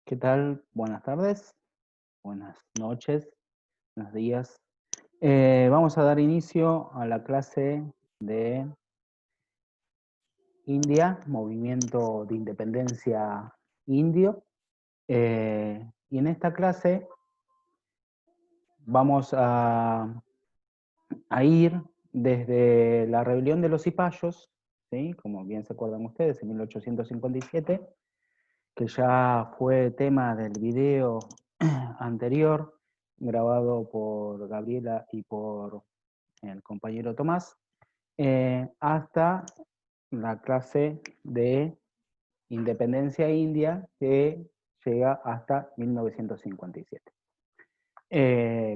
¿Qué tal? Buenas tardes, buenas noches, buenos días. Vamos a dar inicio a la clase de India, Movimiento de Independencia Indio. Y en esta clase vamos a ir desde la rebelión de los cipayos, ¿sí? Como bien se acuerdan ustedes, en 1857, que ya fue tema del video anterior, grabado por Gabriela y por el compañero Tomás, hasta la clase de Independencia India, que llega hasta 1957.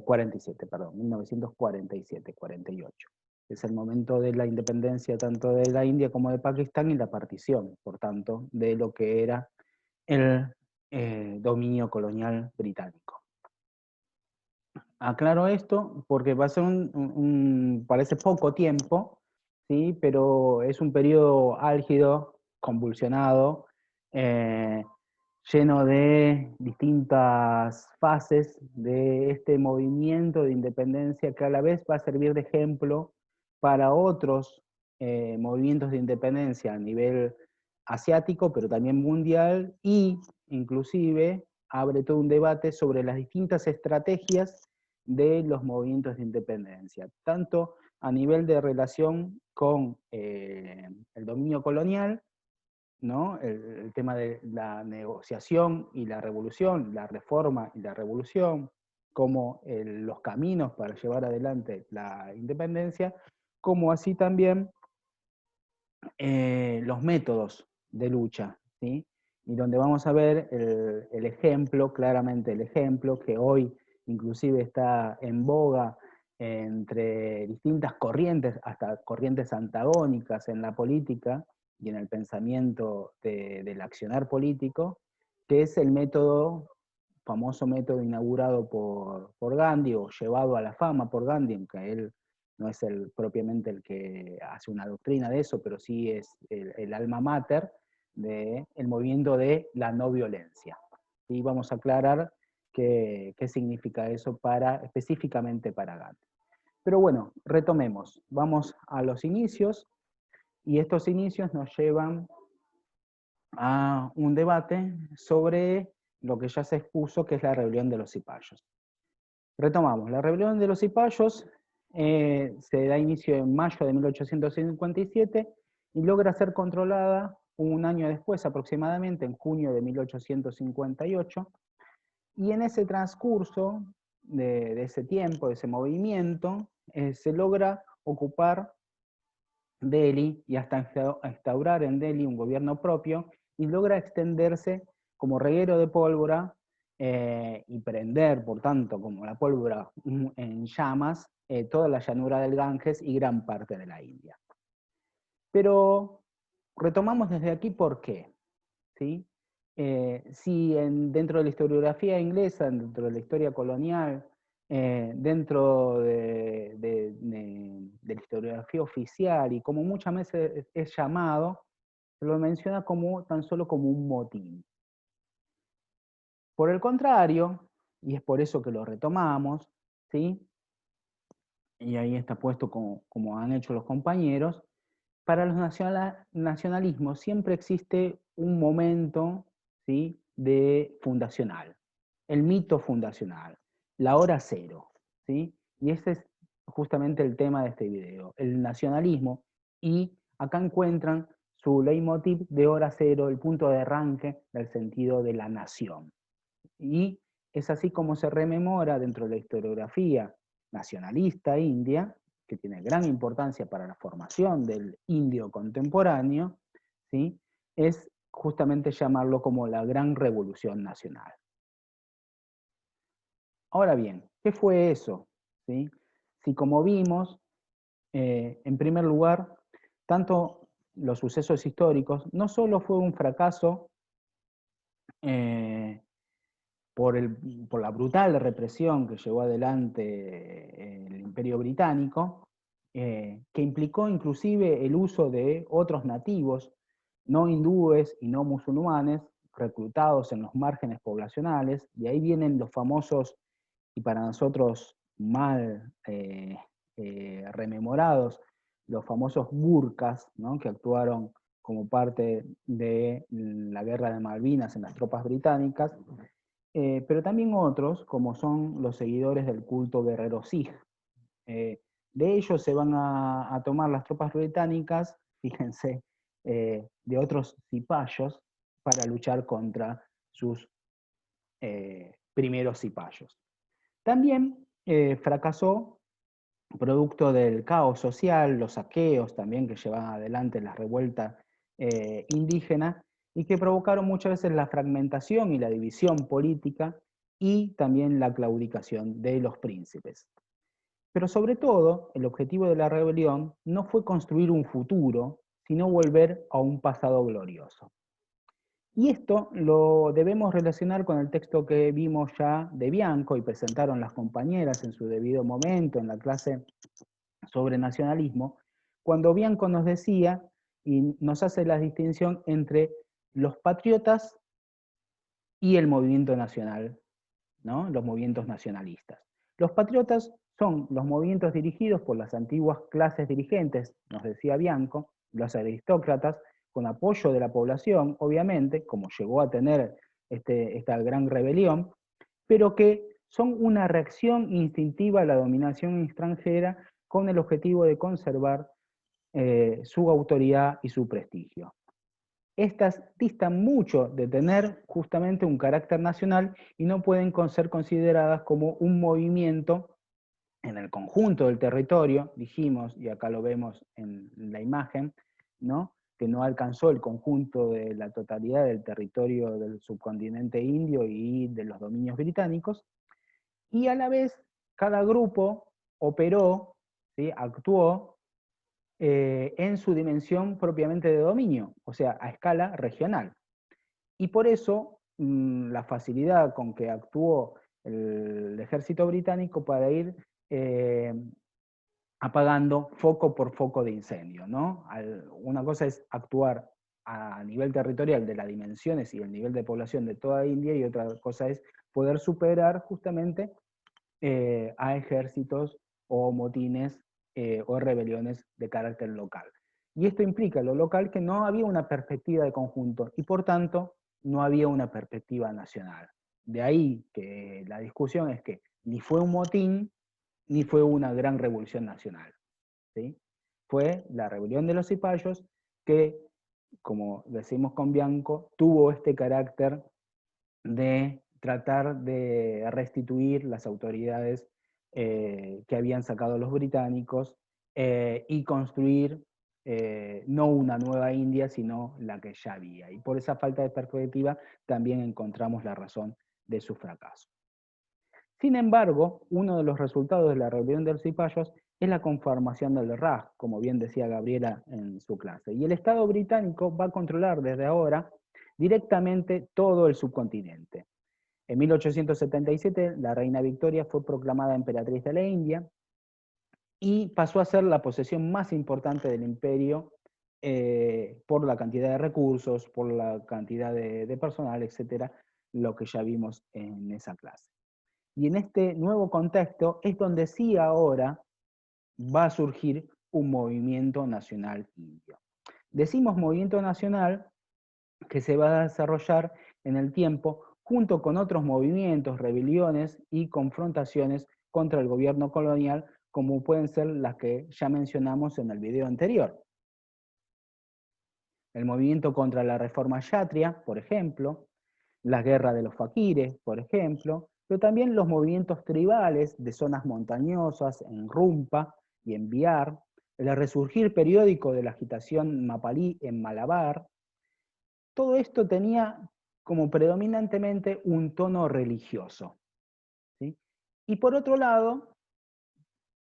47, perdón, 1947, 48. Es el momento de la independencia tanto de la India como de Pakistán y la partición, por tanto, de lo que era el dominio colonial británico. Aclaro esto porque va a ser parece poco tiempo, ¿sí? Pero es un periodo álgido, convulsionado, eh, lleno de distintas fases de este movimiento de independencia que a la vez va a servir de ejemplo para otros movimientos de independencia a nivel asiático, pero también mundial, y inclusive abre todo un debate sobre las distintas estrategias de los movimientos de independencia, tanto a nivel de relación con el dominio colonial, ¿no? El tema de la negociación y la revolución, la reforma y la revolución, como los caminos para llevar adelante la independencia, como así también los métodos de lucha, ¿sí? Y donde vamos a ver el ejemplo, claramente el ejemplo, que hoy inclusive está en boga entre distintas corrientes, hasta corrientes antagónicas en la política y en el pensamiento del accionar político, que es el método, famoso método inaugurado por Gandhi, o llevado a la fama por Gandhi, aunque él no es propiamente el que hace una doctrina de eso, pero sí es el alma mater del movimiento de la no violencia. Y vamos a aclarar qué significa eso específicamente para Gandhi. Pero bueno, retomemos. Vamos a los inicios, y estos inicios nos llevan a un debate sobre lo que ya se expuso, que es la rebelión de los cipayos. Retomamos, la rebelión de los cipayos se da inicio en mayo de 1857 y logra ser controlada un año después, aproximadamente en junio de 1858, y en ese transcurso de ese tiempo, de ese movimiento, se logra ocupar Delhi y hasta instaurar en Delhi un gobierno propio, y logra extenderse como reguero de pólvora y prender, por tanto, como la pólvora en llamas, toda la llanura del Ganges y gran parte de la India. Pero retomamos desde aquí por qué, ¿sí? Si dentro de la historiografía inglesa, dentro de la historia colonial, dentro de la historiografía oficial, y como muchas veces es llamado, se lo menciona como tan solo como un motín. Por el contrario, y es por eso que lo retomamos, ¿sí? Y ahí está puesto como han hecho los compañeros, para los nacionalismos siempre existe un momento, ¿sí?, de fundacional, el mito fundacional, la hora cero, ¿sí? Y ese es justamente el tema de este video, el nacionalismo, y acá encuentran su leitmotiv de hora cero, el punto de arranque del sentido de la nación. Y es así como se rememora dentro de la historiografía nacionalista india, que tiene gran importancia para la formación del indio contemporáneo, ¿sí? Es justamente llamarlo como la gran revolución nacional. Ahora bien, ¿qué fue eso? ¿Sí? Si como vimos, en primer lugar, tanto los sucesos históricos, no solo fue un fracaso eh, por la brutal represión que llevó adelante el Imperio Británico, que implicó inclusive el uso de otros nativos, no hindúes y no musulmanes, reclutados en los márgenes poblacionales, y ahí vienen los famosos, y para nosotros mal rememorados, los famosos burkas, ¿no? Que actuaron como parte de la guerra de Malvinas en las tropas británicas, pero también otros, como son los seguidores del culto guerrero Sikh. De ellos se van a tomar las tropas británicas, fíjense, de otros cipayos para luchar contra sus primeros cipayos. También fracasó, producto del caos social, los saqueos también que llevaban adelante las revueltas indígenas, y que provocaron muchas veces la fragmentación y la división política y también la claudicación de los príncipes. Pero sobre todo, el objetivo de la rebelión no fue construir un futuro, sino volver a un pasado glorioso. Y esto lo debemos relacionar con el texto que vimos ya de Bianco y presentaron las compañeras en su debido momento en la clase sobre nacionalismo, cuando Bianco nos decía y nos hace la distinción entre los patriotas y el movimiento nacional, ¿no? Los movimientos nacionalistas. Los patriotas son los movimientos dirigidos por las antiguas clases dirigentes, nos decía Bianco, los aristócratas, con apoyo de la población, obviamente, como llegó a tener esta gran rebelión, pero que son una reacción instintiva a la dominación extranjera con el objetivo de conservar su autoridad y su prestigio. Estas distan mucho de tener justamente un carácter nacional y no pueden ser consideradas como un movimiento en el conjunto del territorio, dijimos, y acá lo vemos en la imagen, ¿no? Que no alcanzó el conjunto de la totalidad del territorio del subcontinente indio y de los dominios británicos, y a la vez cada grupo operó, ¿sí? Actuó en su dimensión propiamente de dominio, o sea, a escala regional. Y por eso la facilidad con que actuó el ejército británico para ir apagando foco por foco de incendio, ¿no? Una cosa es actuar a nivel territorial de las dimensiones y el nivel de población de toda India, y otra cosa es poder superar justamente a ejércitos o motines o rebeliones de carácter local. Y esto implica lo local que no había una perspectiva de conjunto y por tanto no había una perspectiva nacional. De ahí que la discusión es que ni fue un motín ni fue una gran revolución nacional, ¿sí? Fue la rebelión de los cipayos que, como decimos con Bianco, tuvo este carácter de tratar de restituir las autoridades que habían sacado los británicos y construir no una nueva India, sino la que ya había. Y por esa falta de perspectiva también encontramos la razón de su fracaso. Sin embargo, uno de los resultados de la rebelión de los cipayos es la conformación del RAJ, como bien decía Gabriela en su clase. Y el Estado británico va a controlar desde ahora directamente todo el subcontinente. En 1877, la reina Victoria fue proclamada emperatriz de la India y pasó a ser la posesión más importante del imperio por la cantidad de recursos, por la cantidad de personal, etcétera, lo que ya vimos en esa clase. Y en este nuevo contexto es donde sí ahora va a surgir un movimiento nacional indio. Decimos movimiento nacional que se va a desarrollar en el tiempo junto con otros movimientos, rebeliones y confrontaciones contra el gobierno colonial, como pueden ser las que ya mencionamos en el video anterior. El movimiento contra la reforma yatria, por ejemplo, la guerra de los faquires, por ejemplo, pero también los movimientos tribales de zonas montañosas en Rumpa y en Bihar, el resurgir periódico de la agitación mapalí en Malabar. Todo esto tenía como predominantemente un tono religioso, ¿sí? Y por otro lado,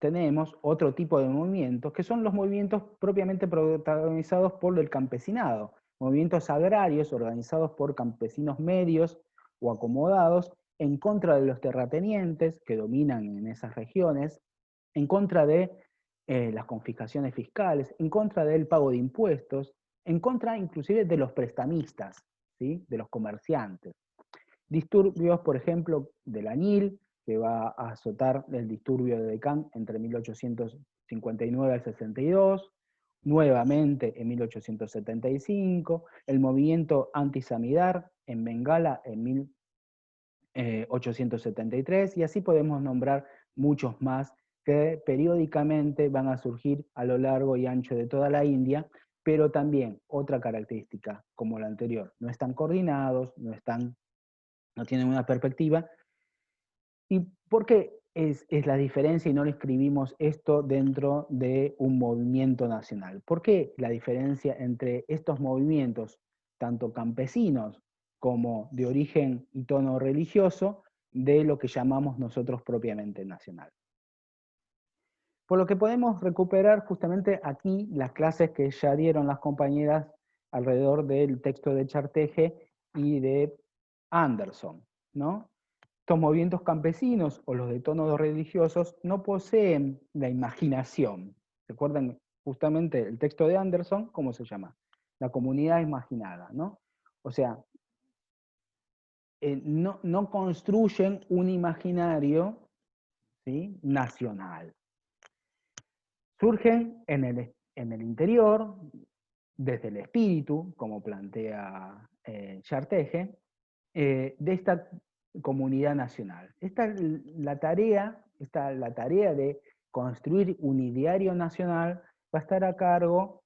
tenemos otro tipo de movimientos, que son los movimientos propiamente protagonizados por el campesinado, movimientos agrarios organizados por campesinos medios o acomodados en contra de los terratenientes que dominan en esas regiones, en contra de las confiscaciones fiscales, en contra del pago de impuestos, en contra inclusive de los prestamistas, ¿sí? De los comerciantes. Disturbios, por ejemplo, del Añil, que va a azotar el disturbio de Decán entre 1859 al 62, nuevamente en 1875, el movimiento anti-Samidar en Bengala en 1873, y así podemos nombrar muchos más que periódicamente van a surgir a lo largo y ancho de toda la India, pero también otra característica, como la anterior, no están coordinados, no tienen una perspectiva. ¿Y por qué es la diferencia y no le escribimos esto dentro de un movimiento nacional? ¿Por qué la diferencia entre estos movimientos, tanto campesinos como de origen y tono religioso, de lo que llamamos nosotros propiamente nacional? Por lo que podemos recuperar justamente aquí las clases que ya dieron las compañeras alrededor del texto de Charteje y de Anderson, ¿no? Estos movimientos campesinos o los de tonos religiosos no poseen la imaginación. ¿Recuerdan justamente el texto de Anderson? ¿Cómo se llama? La comunidad imaginada, ¿no? O sea, no construyen un imaginario, ¿sí?, nacional. Surgen en el interior, desde el espíritu, como plantea Charteje, de esta comunidad nacional. Esta es la tarea de construir un ideario nacional va a estar a cargo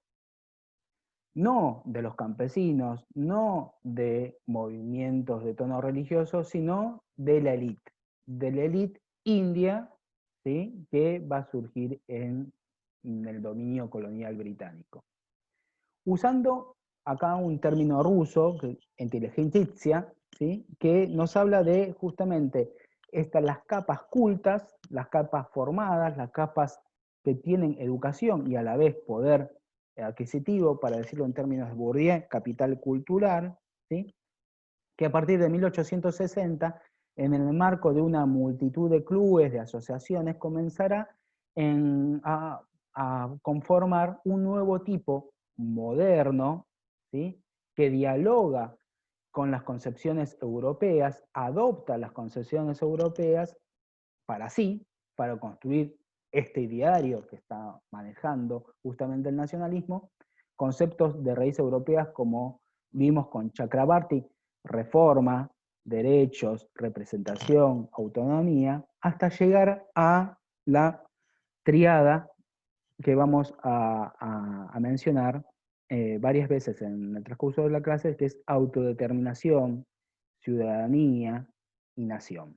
no de los campesinos, no de movimientos de tono religioso, sino de la élite india, ¿sí?, que va a surgir en el dominio colonial británico. Usando acá un término ruso, inteligencia, ¿sí?, que nos habla de justamente las capas cultas, las capas formadas, las capas que tienen educación y a la vez poder adquisitivo, para decirlo en términos de Bourdieu, capital cultural, ¿sí?, que a partir de 1860, en el marco de una multitud de clubes, de asociaciones, comenzará a conformar un nuevo tipo moderno, ¿sí?, que dialoga con las concepciones europeas, adopta las concepciones europeas para construir este ideario que está manejando justamente el nacionalismo, conceptos de raíces europeas como vimos con Chakrabarty, reforma, derechos, representación, autonomía, hasta llegar a la triada que vamos a mencionar varias veces en el transcurso de la clase, que es autodeterminación, ciudadanía y nación.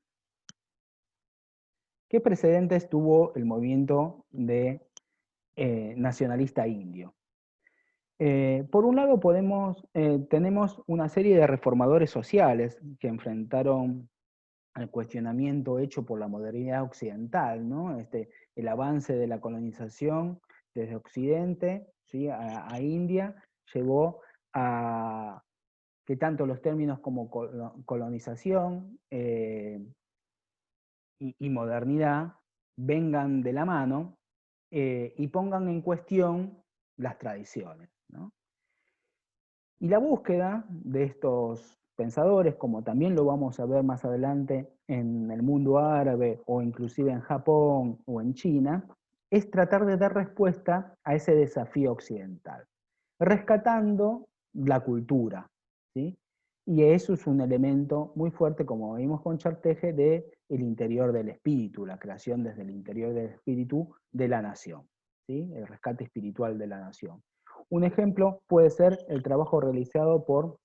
¿Qué precedentes tuvo el movimiento nacionalista indio? Por un lado tenemos una serie de reformadores sociales que enfrentaron al cuestionamiento hecho por la modernidad occidental, ¿no? El avance de la colonización desde Occidente, ¿sí?, a India llevó a que tanto los términos como colonización y modernidad vengan de la mano y pongan en cuestión las tradiciones, ¿no? Y la búsqueda de estos pensadores, como también lo vamos a ver más adelante en el mundo árabe o inclusive en Japón o en China, es tratar de dar respuesta a ese desafío occidental, rescatando la cultura, ¿sí? Y eso es un elemento muy fuerte, como vimos con Charteje, del interior del espíritu, la creación desde el interior del espíritu de la nación, ¿sí?, el rescate espiritual de la nación. Un ejemplo puede ser el trabajo realizado por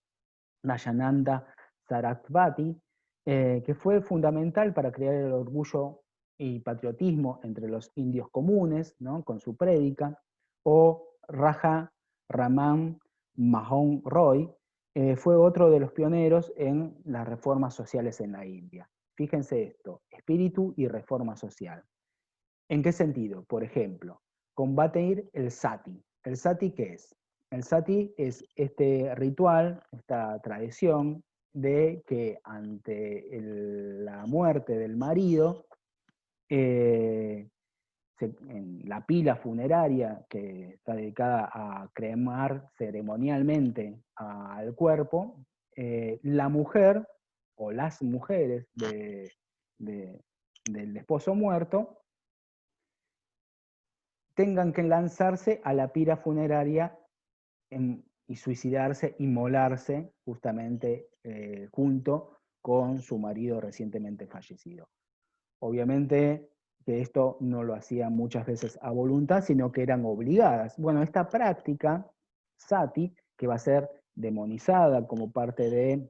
Nayananda Sarasvati, que fue fundamental para crear el orgullo y patriotismo entre los indios comunes, ¿no?, con su prédica, o Raja Raman Mohan Roy, fue otro de los pioneros en las reformas sociales en la India. Fíjense esto, espíritu y reforma social. ¿En qué sentido? Por ejemplo, combatir el sati. ¿El sati qué es? El sati es este ritual, esta tradición de que ante la muerte del marido, en la pila funeraria que está dedicada a cremar ceremonialmente al cuerpo, la mujer o las mujeres del esposo muerto tengan que lanzarse a la pira funeraria y suicidarse, inmolarse justamente junto con su marido recientemente fallecido. Obviamente que esto no lo hacían muchas veces a voluntad, sino que eran obligadas. Bueno, esta práctica, sati, que va a ser demonizada como parte de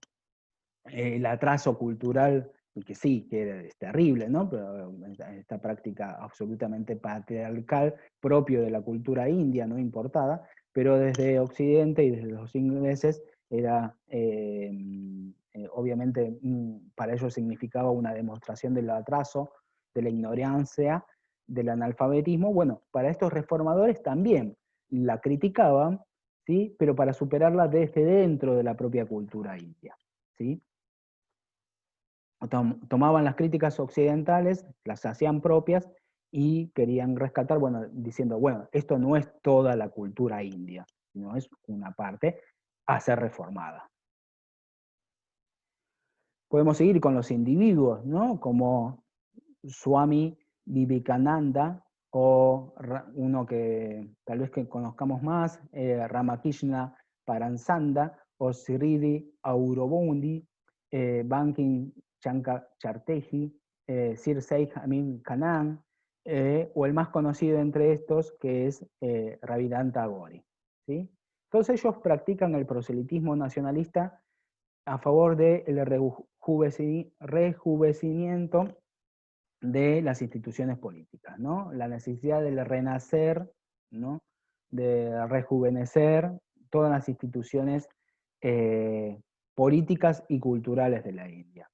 el atraso cultural, y que sí, que es terrible, ¿no? Pero esta práctica absolutamente patriarcal, propio de la cultura india, no importada, pero desde Occidente y desde los ingleses era, obviamente, para ellos significaba una demostración del atraso, de la ignorancia, del analfabetismo. Bueno, para estos reformadores también la criticaban, ¿sí? Pero para superarla desde dentro de la propia cultura india, ¿sí? Tomaban las críticas occidentales, las hacían propias y querían rescatar, bueno, diciendo, bueno, esto no es toda la cultura india, sino es una parte a ser reformada. Podemos seguir con los individuos, ¿no? Como Swami Vivekananda, o uno que tal vez que conozcamos más, Ramakrishna Paransanda, o Siridi Aurobondi, Bankim Charteji, Sir Sheikh Amin Kanan, o el más conocido entre estos, que es Rabindranath Tagore, ¿sí? Todos ellos practican el proselitismo nacionalista a favor del rejuvenecimiento de las instituciones políticas, ¿no? La necesidad del renacer, ¿no? De rejuvenecer todas las instituciones políticas y culturales de la India.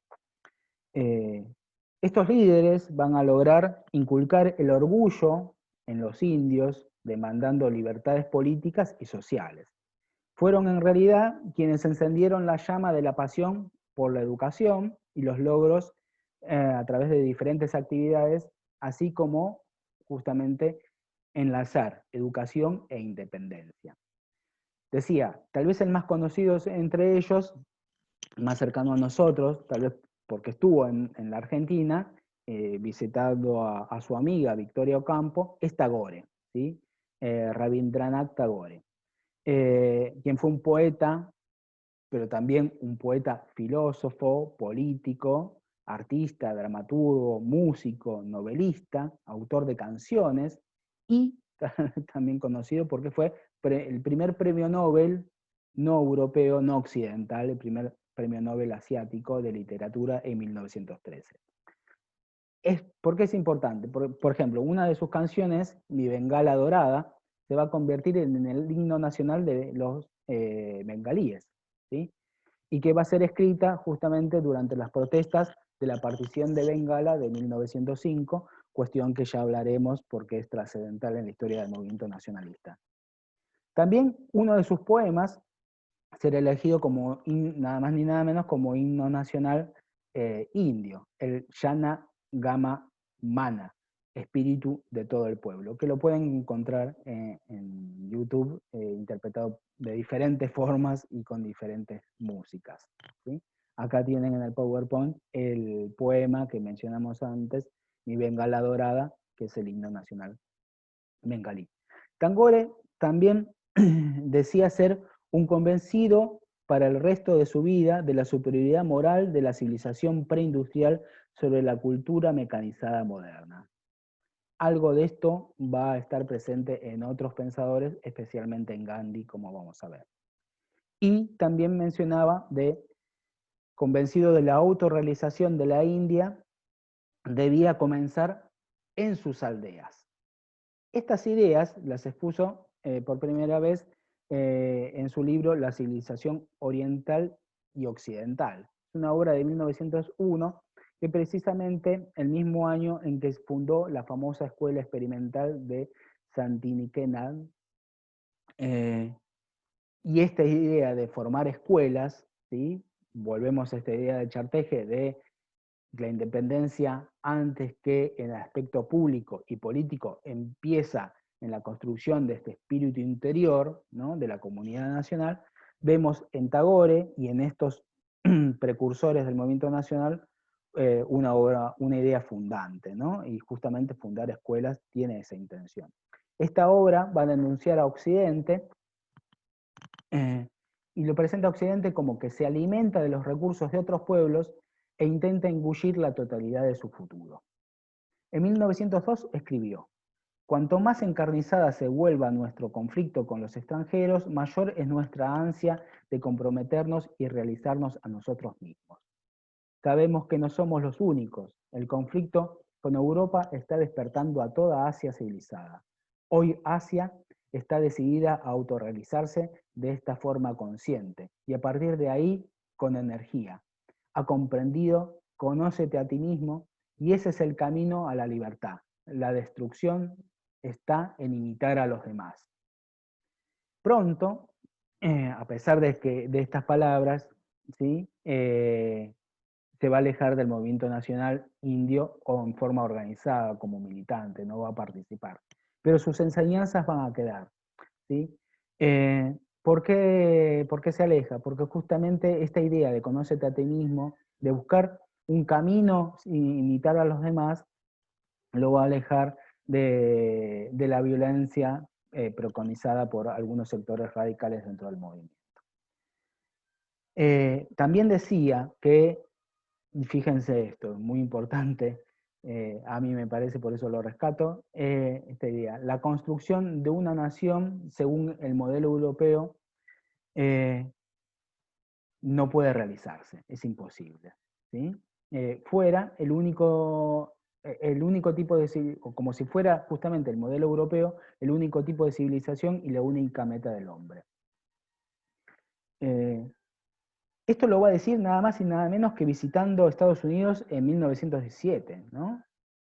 Estos líderes van a lograr inculcar el orgullo en los indios, demandando libertades políticas y sociales. Fueron en realidad quienes encendieron la llama de la pasión por la educación y los logros a través de diferentes actividades, así como justamente enlazar educación e independencia. Decía, tal vez el más conocido entre ellos, más cercano a nosotros, tal vez porque estuvo en la Argentina, visitando a su amiga Victoria Ocampo, es Tagore, ¿sí? Rabindranath Tagore, quien fue un poeta, pero también un poeta filósofo, político, artista, dramaturgo, músico, novelista, autor de canciones y también conocido porque fue el primer premio Nobel no europeo, no occidental, el primer premio Nobel asiático de literatura en 1913. ¿Por qué es importante? Por ejemplo, una de sus canciones, Mi Bengala Dorada, se va a convertir en el himno nacional de los bengalíes, ¿sí? Y que va a ser escrita justamente durante las protestas de la partición de Bengala de 1905, cuestión que ya hablaremos porque es trascendental en la historia del movimiento nacionalista. También uno de sus poemas será elegido como nada más ni nada menos como himno nacional indio, el Jana Gama Mana, espíritu de todo el pueblo, que lo pueden encontrar en YouTube, interpretado de diferentes formas y con diferentes músicas, ¿sí? Acá tienen en el PowerPoint el poema que mencionamos antes, Mi Bengala Dorada, que es el himno nacional bengalí. Tagore también decía ser un convencido para el resto de su vida de la superioridad moral de la civilización preindustrial sobre la cultura mecanizada moderna. Algo de esto va a estar presente en otros pensadores, especialmente en Gandhi, como vamos a ver. Y también mencionaba de convencido de la autorrealización de la India, debía comenzar en sus aldeas. Estas ideas las expuso por primera vez en su libro La civilización oriental y occidental. Es una obra de 1901 que precisamente el mismo año en que fundó la famosa escuela experimental de Santiniketan, y esta idea de formar escuelas, ¿sí? Volvemos a esta idea de Charteje de la independencia antes que en el aspecto público y político empieza en la construcción de este espíritu interior, ¿no? De la comunidad nacional, vemos en Tagore y en estos precursores del movimiento nacional una idea fundante, ¿no? Y justamente fundar escuelas tiene esa intención. Esta obra va a denunciar a Occidente y lo presenta a Occidente como que se alimenta de los recursos de otros pueblos e intenta engullir la totalidad de su futuro. En 1902 escribió: cuanto más encarnizada se vuelva nuestro conflicto con los extranjeros, mayor es nuestra ansia de comprometernos y realizarnos a nosotros mismos. Sabemos que no somos los únicos. El conflicto con Europa está despertando a toda Asia civilizada. Hoy Asia está decidida a autorrealizarse de esta forma consciente y a partir de ahí con energía. Ha comprendido, conócete a ti mismo y ese es el camino a la libertad. La destrucción está en imitar a los demás. Pronto, a pesar de estas palabras, ¿sí? Se va a alejar del movimiento nacional indio en forma organizada, como militante, no va a participar. Pero sus enseñanzas van a quedar. ¿Sí? ¿Por qué se aleja? Porque justamente esta idea de conócete a ti mismo, de buscar un camino sin imitar a los demás, lo va a alejar de la violencia preconizada por algunos sectores radicales dentro del movimiento. También decía que, y fíjense esto, es muy importante, a mí me parece, por eso lo rescato, esta idea, la construcción de una nación según el modelo europeo no puede realizarse, es imposible. ¿Sí? Fuera el único tipo de, como si fuera justamente el modelo europeo, el único tipo de civilización y la única meta del hombre. Esto lo va a decir nada más y nada menos que visitando Estados Unidos en 1917, ¿no?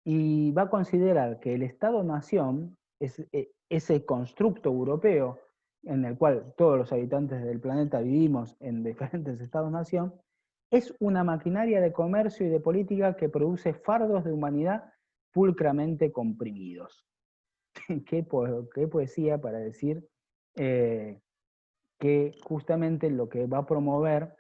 Y va a considerar que el Estado-Nación, ese constructo europeo en el cual todos los habitantes del planeta vivimos en diferentes Estados-Nación, es una maquinaria de comercio y de política que produce fardos de humanidad pulcramente comprimidos. qué poesía para decir que justamente lo que va a promover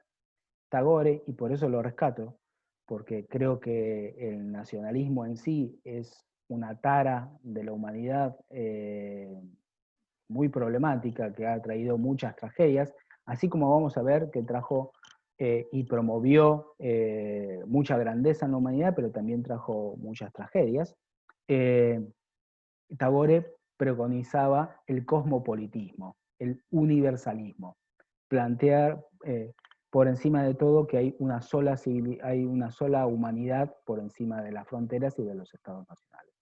Tagore, y por eso lo rescato, porque creo que el nacionalismo en sí es una tara de la humanidad muy problemática que ha traído muchas tragedias, así como vamos a ver que trajo y promovió mucha grandeza en la humanidad, pero también trajo muchas tragedias. Tagore preconizaba el cosmopolitismo, el universalismo, plantear por encima de todo que hay una sola humanidad por encima de las fronteras y de los estados nacionales.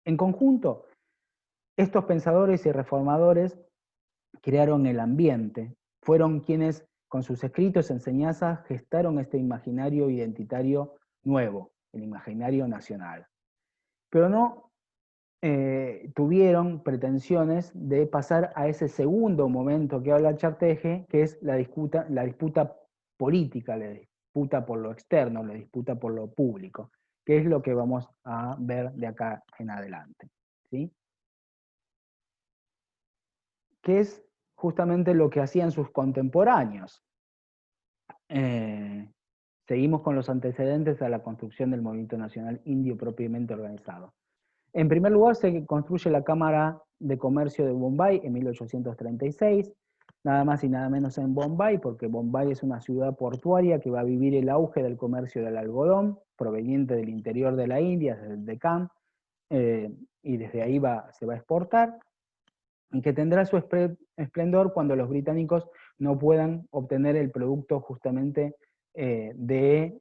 En conjunto, estos pensadores y reformadores crearon el ambiente, fueron quienes con sus escritos y enseñanzas gestaron este imaginario identitario nuevo, el imaginario nacional. Pero no tuvieron pretensiones de pasar a ese segundo momento que habla Charteje, que es la disputa política, la disputa por lo externo, la disputa por lo público, que es lo que vamos a ver de acá en adelante. ¿Sí? Que es justamente lo que hacían sus contemporáneos. Seguimos con los antecedentes a la construcción del movimiento nacional indio propiamente organizado. En primer lugar, se construye la Cámara de Comercio de Bombay en 1836, nada más y nada menos en Bombay, porque Bombay es una ciudad portuaria que va a vivir el auge del comercio del algodón, proveniente del interior de la India, desde el Deccan, y desde ahí se va a exportar, y que tendrá su esplendor cuando los británicos no puedan obtener el producto justamente de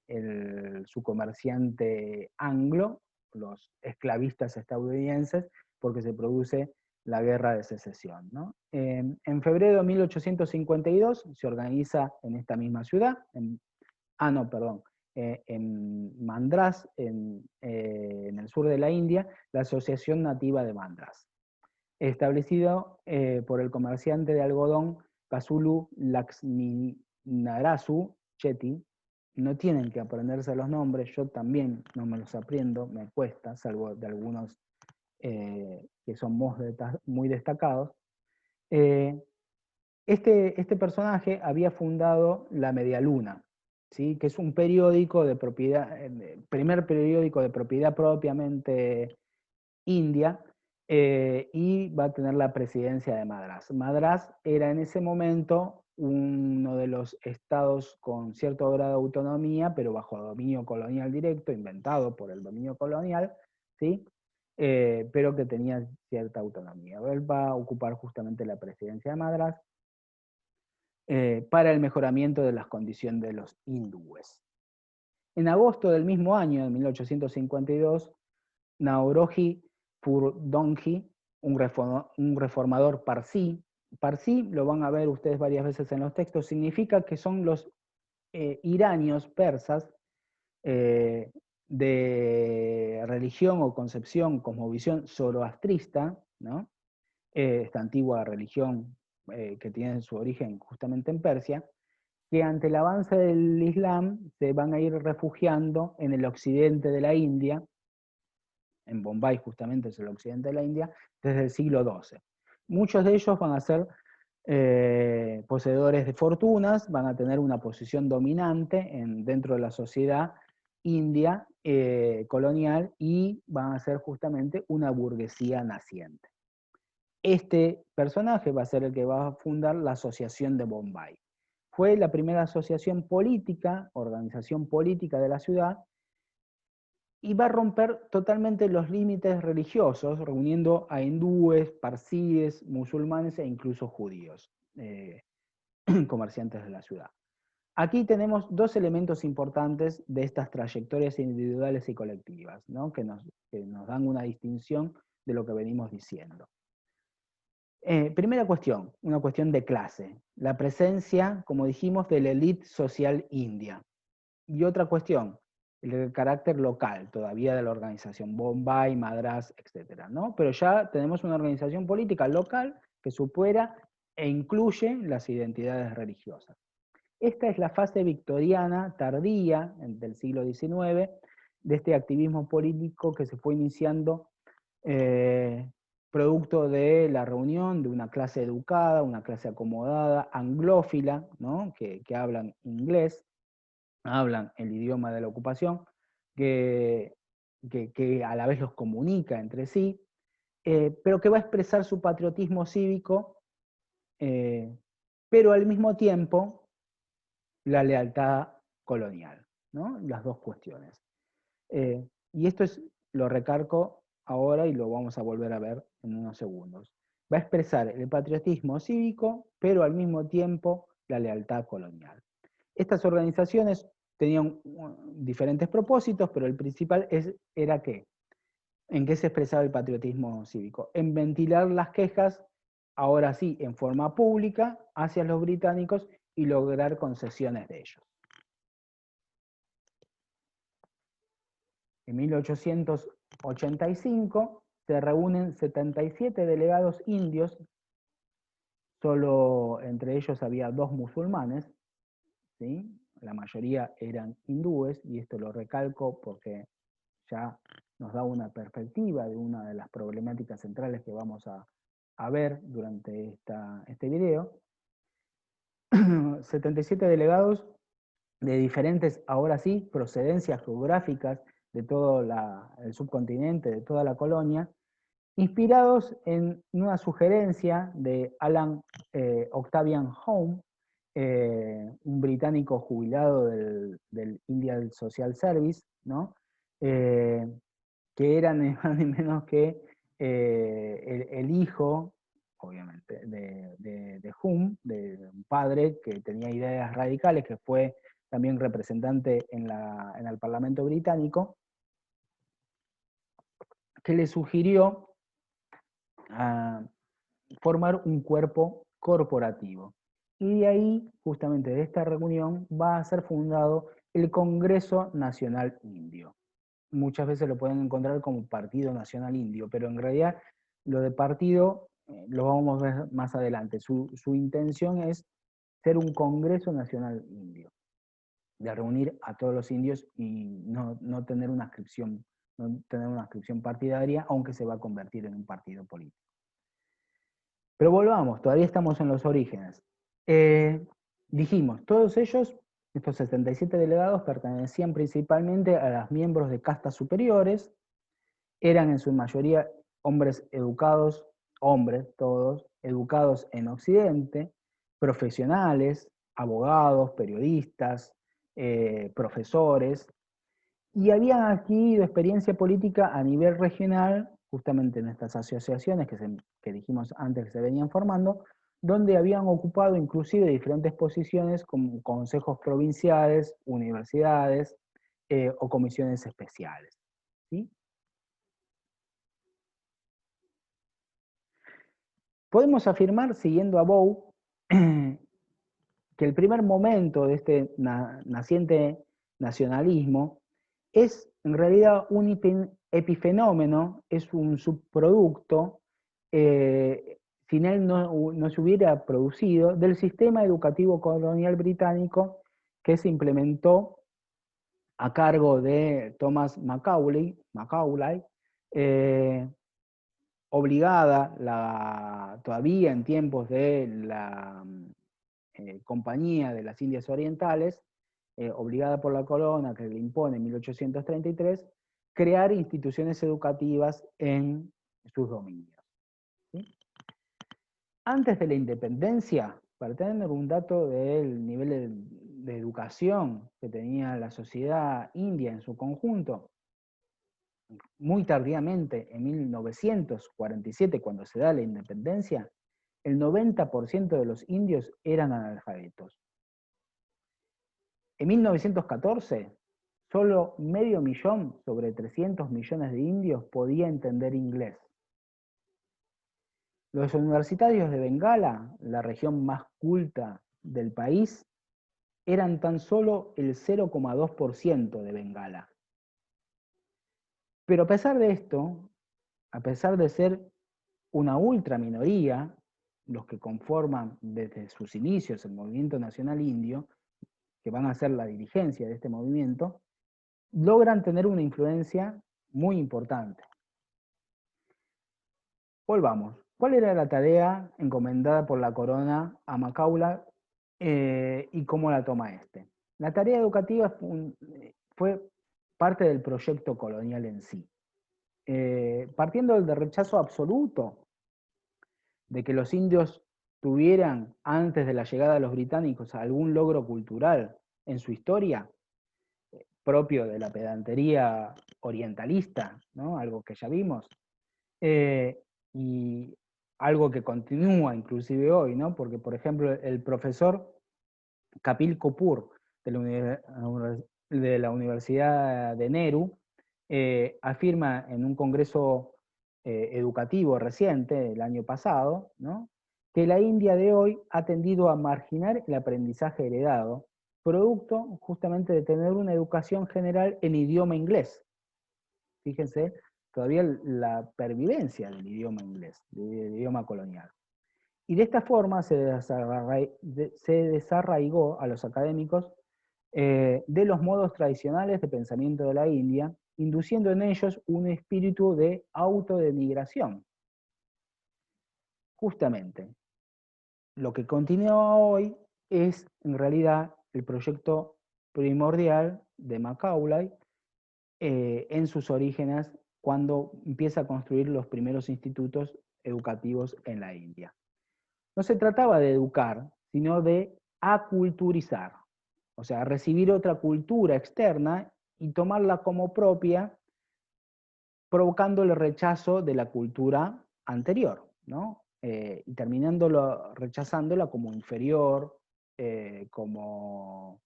su comerciante anglo, los esclavistas estadounidenses, porque se produce la guerra de secesión, ¿no? En febrero de 1852 se organiza en esta misma ciudad, en Madrás, en el sur de la India, la Asociación Nativa de Madrás, establecido por el comerciante de algodón Kasulu Laxminarasu Chetty. No tienen que aprenderse los nombres, yo también no me los aprendo, me cuesta, salvo de algunos que son muy destacados. Este personaje había fundado La Media Luna, ¿sí? Que es un periódico de propiedad, primer periódico de propiedad propiamente india, y va a tener la presidencia de Madrás. Madrás era en ese momento uno de los estados con cierto grado de autonomía, pero bajo dominio colonial directo, inventado por el dominio colonial, ¿sí? Pero que tenía cierta autonomía. Él va a ocupar justamente la presidencia de Madrás para el mejoramiento de las condiciones de los hindúes. En agosto del mismo año, de 1852, Nauroji Purdonji, un reformador parsí. Parsí, lo van a ver ustedes varias veces en los textos, significa que son los iranios persas de religión o concepción, cosmovisión zoroastrista, ¿no? Esta antigua religión que tiene su origen justamente en Persia, que ante el avance del Islam se van a ir refugiando en el occidente de la India, en Bombay justamente es el occidente de la India, desde el siglo XII. Muchos de ellos van a ser poseedores de fortunas, van a tener una posición dominante dentro de la sociedad india colonial y van a ser justamente una burguesía naciente. Este personaje va a ser el que va a fundar la Asociación de Bombay. Fue la primera asociación política, organización política de la ciudad, y va a romper totalmente los límites religiosos, reuniendo a hindúes, parsíes, musulmanes e incluso judíos, comerciantes de la ciudad. Aquí tenemos dos elementos importantes de estas trayectorias individuales y colectivas, ¿no? que nos dan una distinción de lo que venimos diciendo. Primera cuestión, una cuestión de clase, la presencia, como dijimos, de la élite social india. Y otra cuestión, el carácter local todavía de la organización, Bombay, Madrás, etc., ¿no? Pero ya tenemos una organización política local que supera e incluye las identidades religiosas. Esta es la fase victoriana tardía del siglo XIX de este activismo político que se fue iniciando producto de la reunión de una clase educada, una clase acomodada, anglófila, ¿no? que hablan inglés, hablan el idioma de la ocupación, que a la vez los comunica entre sí, pero que va a expresar su patriotismo cívico, pero al mismo tiempo la lealtad colonial, ¿no? Las dos cuestiones. Y esto lo recargo ahora y lo vamos a volver a ver en unos segundos. Va a expresar el patriotismo cívico, pero al mismo tiempo la lealtad colonial. Estas organizaciones tenían diferentes propósitos, pero el principal era ¿qué? ¿En qué se expresaba el patriotismo cívico? En ventilar las quejas, ahora sí, en forma pública, hacia los británicos y lograr concesiones de ellos. En 1885 se reúnen 77 delegados indios, solo entre ellos había 2 musulmanes, ¿sí? La mayoría eran hindúes, y esto lo recalco porque ya nos da una perspectiva de una de las problemáticas centrales que vamos a ver durante este video. 77 delegados de diferentes, ahora sí, procedencias geográficas de todo el subcontinente, de toda la colonia, inspirados en una sugerencia de Alan Octavian Home, un británico jubilado del Indian Social Service, ¿no? Que era ni más ni menos que el hijo, obviamente, de Hume, de un padre que tenía ideas radicales, que fue también representante en el Parlamento británico, que le sugirió formar un cuerpo corporativo. Y de ahí, justamente de esta reunión, va a ser fundado el Congreso Nacional Indio. Muchas veces lo pueden encontrar como Partido Nacional Indio, pero en realidad lo de partido lo vamos a ver más adelante. Su intención es ser un Congreso Nacional Indio, de reunir a todos los indios y no tener una adscripción, partidaria, aunque se va a convertir en un partido político. Pero volvamos, todavía estamos en los orígenes. Dijimos, todos ellos, estos 77 delegados, pertenecían principalmente a los miembros de castas superiores, eran en su mayoría hombres educados, hombres todos, educados en Occidente, profesionales, abogados, periodistas, profesores, y habían adquirido experiencia política a nivel regional, justamente en estas asociaciones que dijimos antes que se venían formando, donde habían ocupado inclusive diferentes posiciones como consejos provinciales, universidades o comisiones especiales. ¿Sí? Podemos afirmar, siguiendo a Bow, que el primer momento de este naciente nacionalismo es en realidad un epifenómeno, es un subproducto, sin él no se hubiera producido, del sistema educativo colonial británico que se implementó a cargo de Thomas Macaulay, eh, obligada todavía en tiempos de la Compañía de las Indias Orientales, obligada por la corona que le impone en 1833, crear instituciones educativas en sus dominios. ¿Sí? Antes de la independencia, para tener un dato del nivel de educación que tenía la sociedad india en su conjunto, muy tardíamente, en 1947, cuando se da la independencia, el 90% de los indios eran analfabetos. En 1914, solo medio millón sobre 300 millones de indios podía entender inglés. Los universitarios de Bengala, la región más culta del país, eran tan solo el 0,2% de Bengala. Pero a pesar de esto, a pesar de ser una ultra minoría, los que conforman desde sus inicios el movimiento nacional indio, que van a ser la dirigencia de este movimiento, logran tener una influencia muy importante. Volvamos. ¿Cuál era la tarea encomendada por la corona a Macaulay y cómo la toma este? La tarea educativa fue parte del proyecto colonial en sí. Partiendo del rechazo absoluto de que los indios tuvieran, antes de la llegada de los británicos, algún logro cultural en su historia, propio de la pedantería orientalista, ¿no? Algo que ya vimos, y algo que continúa inclusive hoy, ¿no? Porque, por ejemplo, el profesor Kapil Kapoor de la Universidad de Nehru afirma en un congreso educativo reciente, el año pasado, ¿no? Que la India de hoy ha tendido a marginar el aprendizaje heredado, producto justamente de tener una educación general en idioma inglés. Fíjense, todavía la pervivencia del idioma inglés, del idioma colonial. Y de esta forma se desarraigó a los académicos de los modos tradicionales de pensamiento de la India, induciendo en ellos un espíritu de autodenigración. Justamente, lo que continúa hoy es en realidad el proyecto primordial de Macaulay en sus orígenes cuando empieza a construir los primeros institutos educativos en la India. No se trataba de educar, sino de aculturizar, o sea, recibir otra cultura externa y tomarla como propia, provocando el rechazo de la cultura anterior, ¿no? Y rechazándola como inferior, como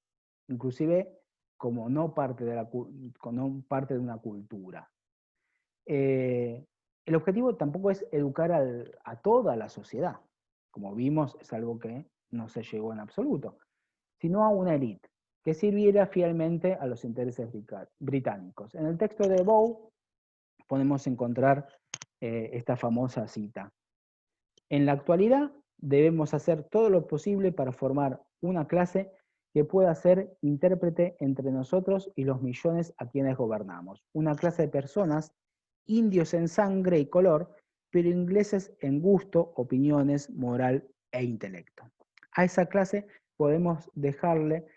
inclusive como no parte de una cultura. El objetivo tampoco es educar a toda la sociedad, como vimos es algo que no se llegó en absoluto, sino a una élite que sirviera fielmente a los intereses británicos. En el texto de Bow podemos encontrar esta famosa cita. En la actualidad debemos hacer todo lo posible para formar una clase que pueda ser intérprete entre nosotros y los millones a quienes gobernamos. Una clase de personas, indios en sangre y color, pero ingleses en gusto, opiniones, moral e intelecto. A esa clase podemos dejarle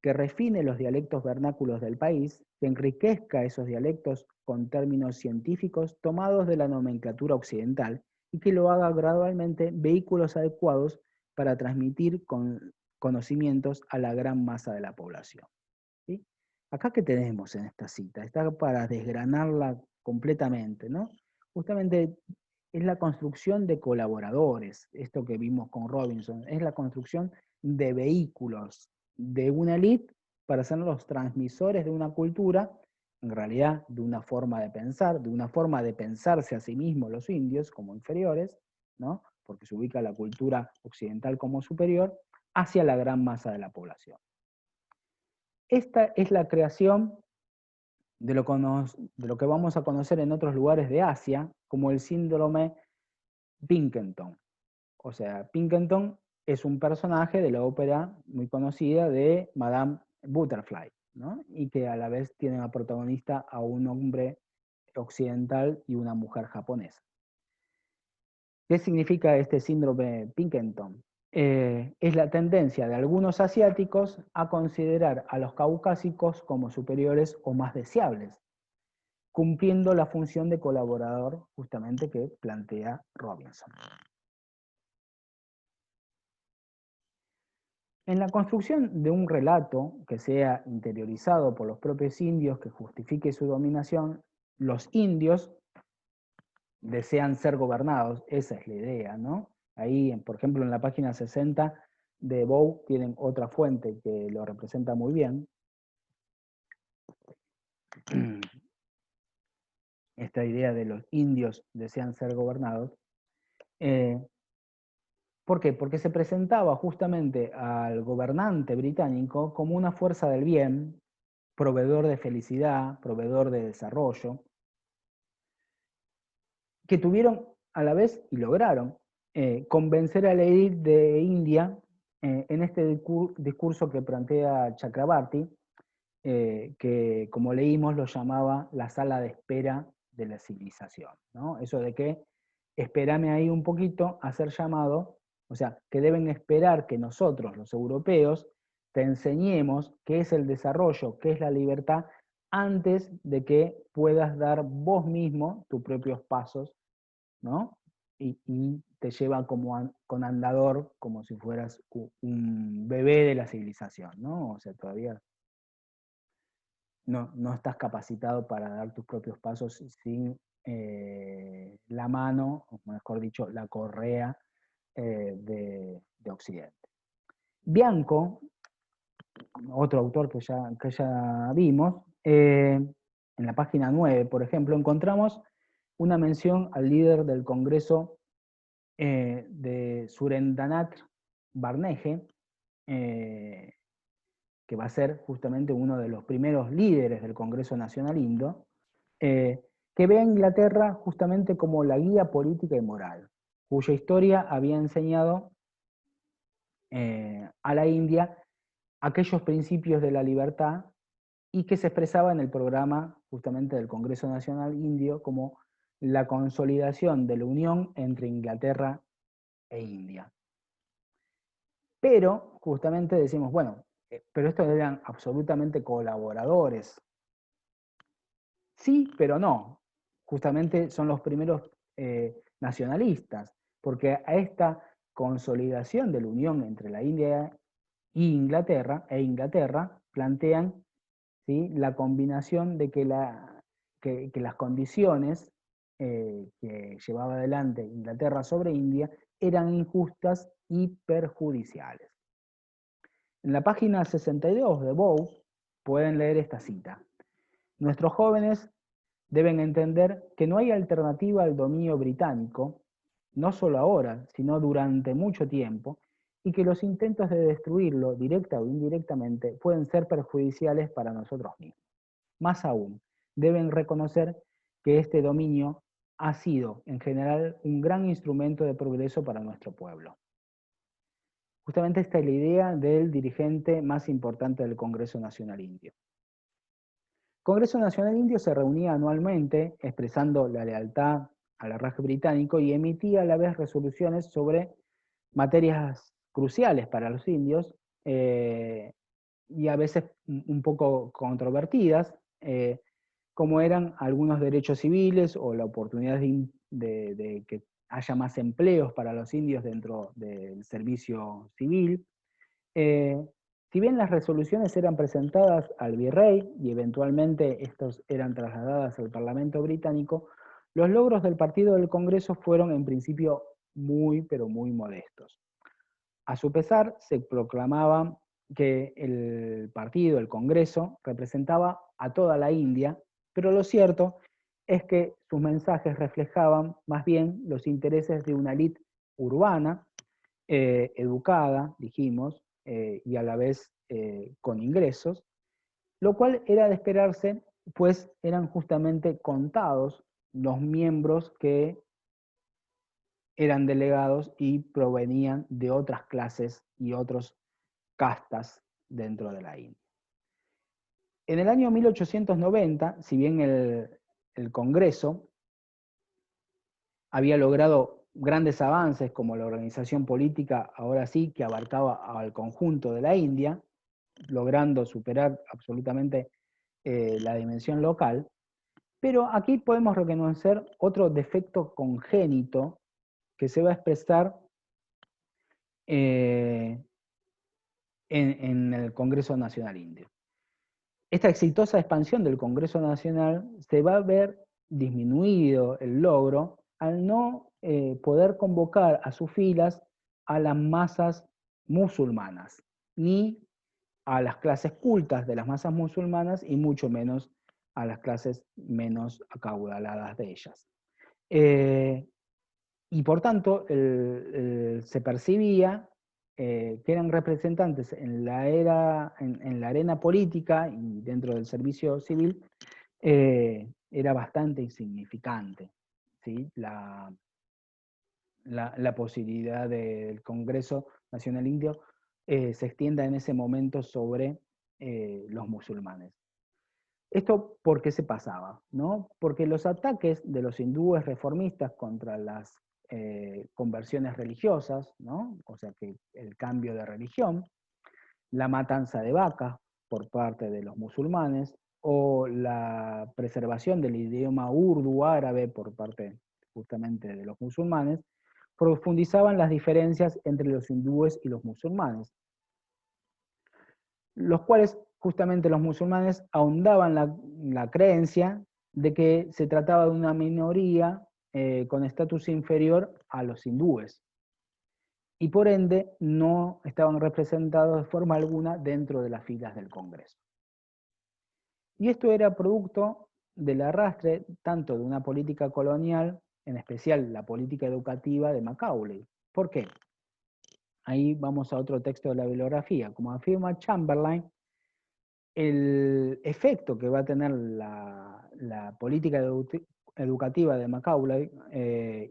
que refine los dialectos vernáculos del país, que enriquezca esos dialectos con términos científicos tomados de la nomenclatura occidental y que lo haga gradualmente vehículos adecuados para transmitir conocimientos a la gran masa de la población. ¿Sí? Acá, ¿qué tenemos en esta cita? Está para desgranarla completamente, ¿no? Justamente es la construcción de colaboradores, esto que vimos con Robinson, es la construcción de vehículos de una élite para ser los transmisores de una cultura, en realidad de una forma de pensarse a sí mismos los indios como inferiores, ¿no? Porque se ubica la cultura occidental como superior, hacia la gran masa de la población. Esta es la creación de lo que vamos a conocer en otros lugares de Asia, como el síndrome Pinkerton. O sea, Pinkerton es un personaje de la ópera muy conocida de Madame Butterfly, ¿no? Y que a la vez tiene a protagonista a un hombre occidental y una mujer japonesa. ¿Qué significa este síndrome Pinkerton? Es la tendencia de algunos asiáticos a considerar a los caucásicos como superiores o más deseables, cumpliendo la función de colaborador justamente que plantea Robinson. En la construcción de un relato que sea interiorizado por los propios indios, que justifique su dominación, los indios desean ser gobernados, esa es la idea, ¿no? Ahí, por ejemplo, en la página 60 de Bow tienen otra fuente que lo representa muy bien. Esta idea de los indios desean ser gobernados. ¿Por qué? Porque se presentaba justamente al gobernante británico como una fuerza del bien, proveedor de felicidad, proveedor de desarrollo, que tuvieron a la vez, y lograron, convencer a la élite de India en este discurso que plantea Chakrabarti, que como leímos lo llamaba la sala de espera de la civilización, ¿no? Eso de que espérame ahí un poquito a ser llamado, o sea, que deben esperar que nosotros, los europeos, te enseñemos qué es el desarrollo, qué es la libertad, antes de que puedas dar vos mismo tus propios pasos, ¿no? Y te lleva como con andador, como si fueras un bebé de la civilización, ¿no? O sea, todavía no estás capacitado para dar tus propios pasos sin la mano, o mejor dicho, la correa de Occidente. Bianco, otro autor que ya vimos, en la página 9, por ejemplo, encontramos una mención al líder del Congreso de Surendranath Banerjee, que va a ser justamente uno de los primeros líderes del Congreso Nacional Indo, que ve a Inglaterra justamente como la guía política y moral, cuya historia había enseñado a la India aquellos principios de la libertad y que se expresaba en el programa justamente del Congreso Nacional Indio como la consolidación de la unión entre Inglaterra e India. Pero justamente decimos, bueno, pero estos eran absolutamente colaboradores. Sí, pero no. Justamente son los primeros nacionalistas, porque a esta consolidación de la unión entre la India e Inglaterra plantean, ¿sí?, la combinación de que las condiciones que llevaba adelante Inglaterra sobre India eran injustas y perjudiciales. En la página 62 de Bow pueden leer esta cita. Nuestros jóvenes deben entender que no hay alternativa al dominio británico, no solo ahora, sino durante mucho tiempo, y que los intentos de destruirlo, directa o indirectamente, pueden ser perjudiciales para nosotros mismos. Más aún, deben reconocer que este dominio ha sido, en general, un gran instrumento de progreso para nuestro pueblo. Justamente esta es la idea del dirigente más importante del Congreso Nacional Indio. El Congreso Nacional Indio se reunía anualmente expresando la lealtad al Raj británico y emitía a la vez resoluciones sobre materias cruciales para los indios, y a veces un poco controvertidas, como eran algunos derechos civiles o la oportunidad de que haya más empleos para los indios dentro del servicio civil. Si bien las resoluciones eran presentadas al virrey y eventualmente estos eran trasladadas al Parlamento británico, los logros del Partido del Congreso fueron en principio muy, pero muy modestos. A su pesar, se proclamaba que el partido, el Congreso, representaba a toda la India, pero lo cierto es que sus mensajes reflejaban más bien los intereses de una élite urbana, educada, dijimos, y a la vez con ingresos, lo cual era de esperarse, pues eran justamente contados los miembros que eran delegados y provenían de otras clases y otras castas dentro de la India. En el año 1890, si bien el Congreso había logrado grandes avances como la organización política, ahora sí, que abarcaba al conjunto de la India, logrando superar absolutamente la dimensión local, pero aquí podemos reconocer otro defecto congénito que se va a expresar en el Congreso Nacional Indio. Esta exitosa expansión del Congreso Nacional se va a ver disminuido el logro al no poder convocar a sus filas a las masas musulmanas, ni a las clases cultas de las masas musulmanas y mucho menos a las clases menos acaudaladas de ellas. Y por tanto, se percibía que eran representantes en la arena política y dentro del servicio civil, era bastante insignificante, ¿sí? La posibilidad del Congreso Nacional Indio se extienda en ese momento sobre los musulmanes. ¿Esto por qué se pasaba? ¿No? Porque los ataques de los hindúes reformistas contra las conversiones religiosas, ¿no? O sea que el cambio de religión, la matanza de vacas por parte de los musulmanes, o la preservación del idioma urdu árabe por parte justamente de los musulmanes, profundizaban las diferencias entre los hindúes y los musulmanes, los cuales justamente los musulmanes ahondaban la creencia de que se trataba de una minoría con estatus inferior a los hindúes, y por ende no estaban representados de forma alguna dentro de las filas del Congreso. Y esto era producto del arrastre tanto de una política colonial, en especial la política educativa de Macaulay. ¿Por qué? Ahí vamos a otro texto de la bibliografía. Como afirma Chamberlain, el efecto que va a tener la política educativa de Macaulay,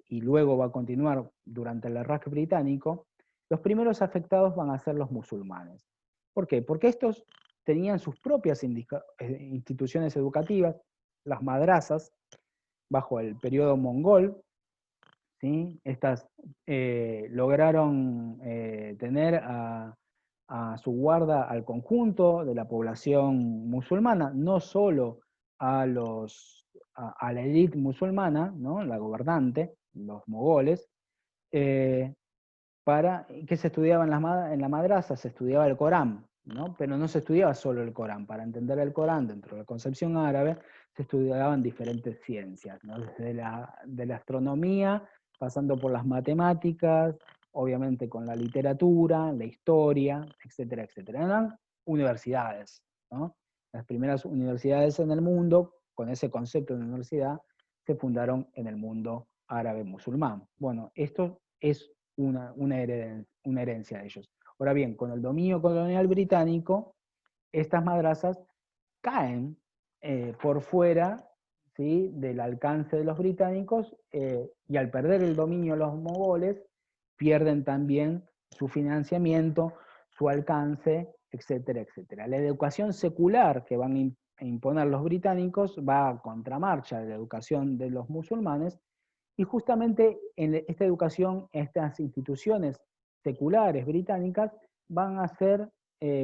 y luego va a continuar durante el arrastre británico, los primeros afectados van a ser los musulmanes. ¿Por qué? Porque estos tenían sus propias instituciones educativas, las madrazas, bajo el periodo mongol, ¿sí? Estas lograron tener a su guarda al conjunto de la población musulmana, no solo a la élite musulmana, ¿no? La gobernante, los mogoles, para que se estudiaba en la madraza, se estudiaba el Corán, ¿no? Pero no se estudiaba solo el Corán. Para entender el Corán dentro de la concepción árabe, se estudiaban diferentes ciencias, ¿no? Desde de la astronomía, pasando por las matemáticas, obviamente con la literatura, la historia, etcétera, etcétera. Eran universidades, ¿no? Las primeras universidades en el mundo, con ese concepto de universidad, se fundaron en el mundo árabe musulmán. Bueno, esto es una herencia de ellos. Ahora bien, con el dominio colonial británico, estas madrazas caen por fuera, ¿sí?, del alcance de los británicos, y al perder el dominio de los mogoles, pierden también su financiamiento, su alcance, etcétera, etcétera. La educación secular que van a imponer los británicos va a contramarcha de la educación de los musulmanes, y justamente en esta educación, estas instituciones seculares británicas van a ser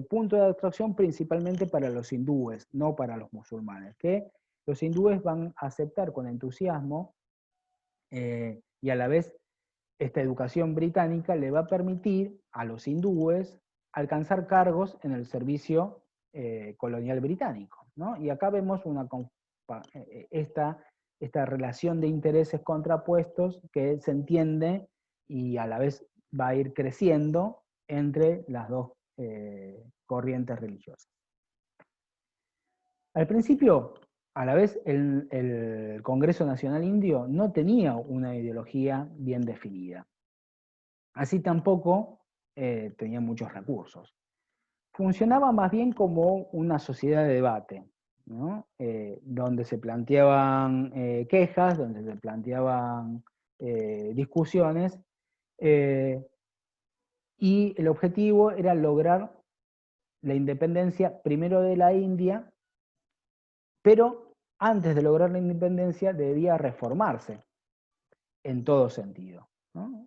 punto de atracción principalmente para los hindúes, no para los musulmanes, que los hindúes van a aceptar con entusiasmo y a la vez esta educación británica le va a permitir a los hindúes alcanzar cargos en el servicio colonial británico, ¿no? Y acá vemos esta relación de intereses contrapuestos que se entiende y a la vez va a ir creciendo entre las dos corrientes religiosas. Al principio, a la vez, el Congreso Nacional Indio no tenía una ideología bien definida. Así tampoco tenía muchos recursos. Funcionaba más bien como una sociedad de debate, ¿no? Donde se planteaban quejas, donde se planteaban discusiones, y el objetivo era lograr la independencia primero de la India, pero antes de lograr la independencia debía reformarse en todo sentido, ¿no?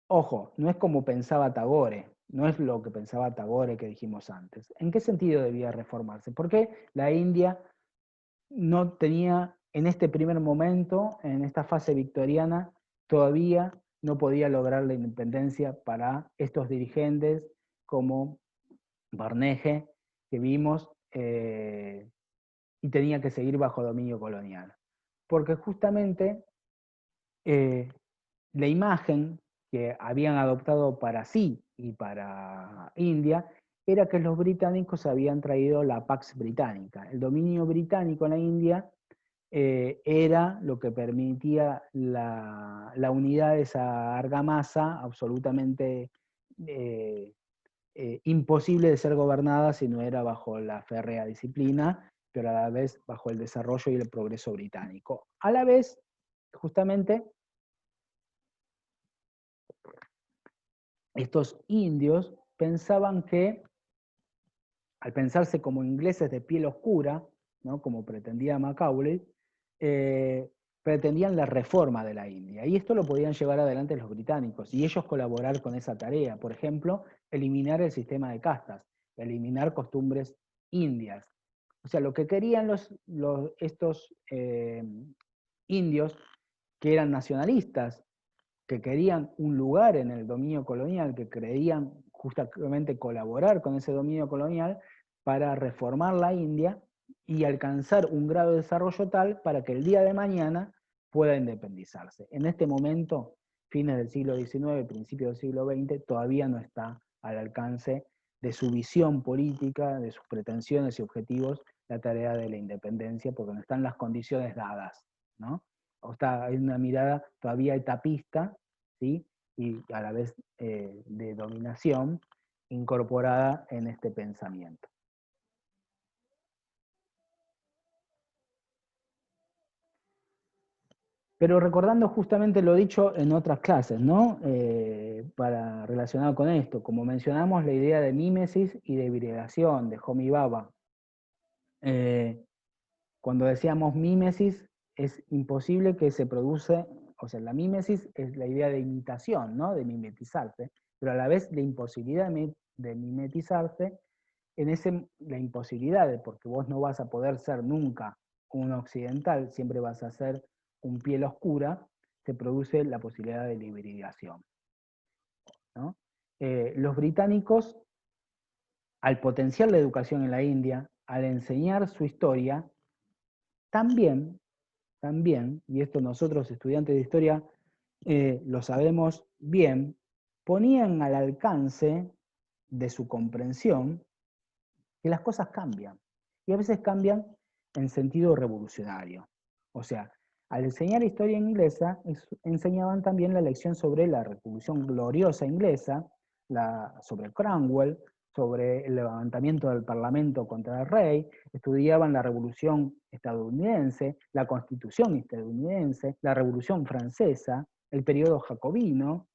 Ojo, no es como pensaba Tagore, no es lo que pensaba Tagore que dijimos antes. ¿En qué sentido debía reformarse? Porque la India no tenía, en este primer momento, en esta fase victoriana, todavía no podía lograr la independencia para estos dirigentes como Barneje, que vimos, y tenía que seguir bajo dominio colonial. Porque justamente la imagen que habían adoptado para sí y para India era que los británicos habían traído la Pax Británica. El dominio británico en la India era lo que permitía la unidad de esa argamasa absolutamente imposible de ser gobernada si no era bajo la férrea disciplina, pero a la vez bajo el desarrollo y el progreso británico. A la vez, justamente, estos indios pensaban que, al pensarse como ingleses de piel oscura, ¿no? Como pretendía Macaulay, pretendían la reforma de la India. Y esto lo podían llevar adelante los británicos y ellos colaborar con esa tarea. Por ejemplo, eliminar el sistema de castas, eliminar costumbres indias. O sea, lo que querían estos indios, que eran nacionalistas, que querían un lugar en el dominio colonial, que creían justamente colaborar con ese dominio colonial para reformar la India y alcanzar un grado de desarrollo tal para que el día de mañana pueda independizarse. En este momento, fines del siglo XIX, principios del siglo XX, todavía no está al alcance de su visión política, de sus pretensiones y objetivos, la tarea de la independencia, porque no están las condiciones dadas, ¿no? O está, hay una mirada todavía etapista, ¿sí? Y a la vez de dominación incorporada en este pensamiento. Pero recordando justamente lo dicho en otras clases, ¿no? Para relacionado con esto, como mencionamos, la idea de mímesis y de hibridación de Homi Bhabha. Cuando decíamos mímesis, es imposible que se produce, o sea, la mímesis es la idea de imitación, ¿no? De mimetizarse, pero a la vez la imposibilidad de mimetizarse, la imposibilidad de, porque vos no vas a poder ser nunca un occidental, siempre vas a ser un piel oscura, se produce la posibilidad de la hibridación, ¿no? Los británicos, al potenciar la educación en la India, al enseñar su historia, también, y esto nosotros estudiantes de historia lo sabemos bien, ponían al alcance de su comprensión que las cosas cambian. Y a veces cambian en sentido revolucionario. O sea, al enseñar historia inglesa, enseñaban también la lección sobre la Revolución Gloriosa inglesa, sobre Cromwell, sobre el levantamiento del Parlamento contra el rey, estudiaban la Revolución estadounidense, la Constitución estadounidense, la Revolución francesa, el periodo jacobino,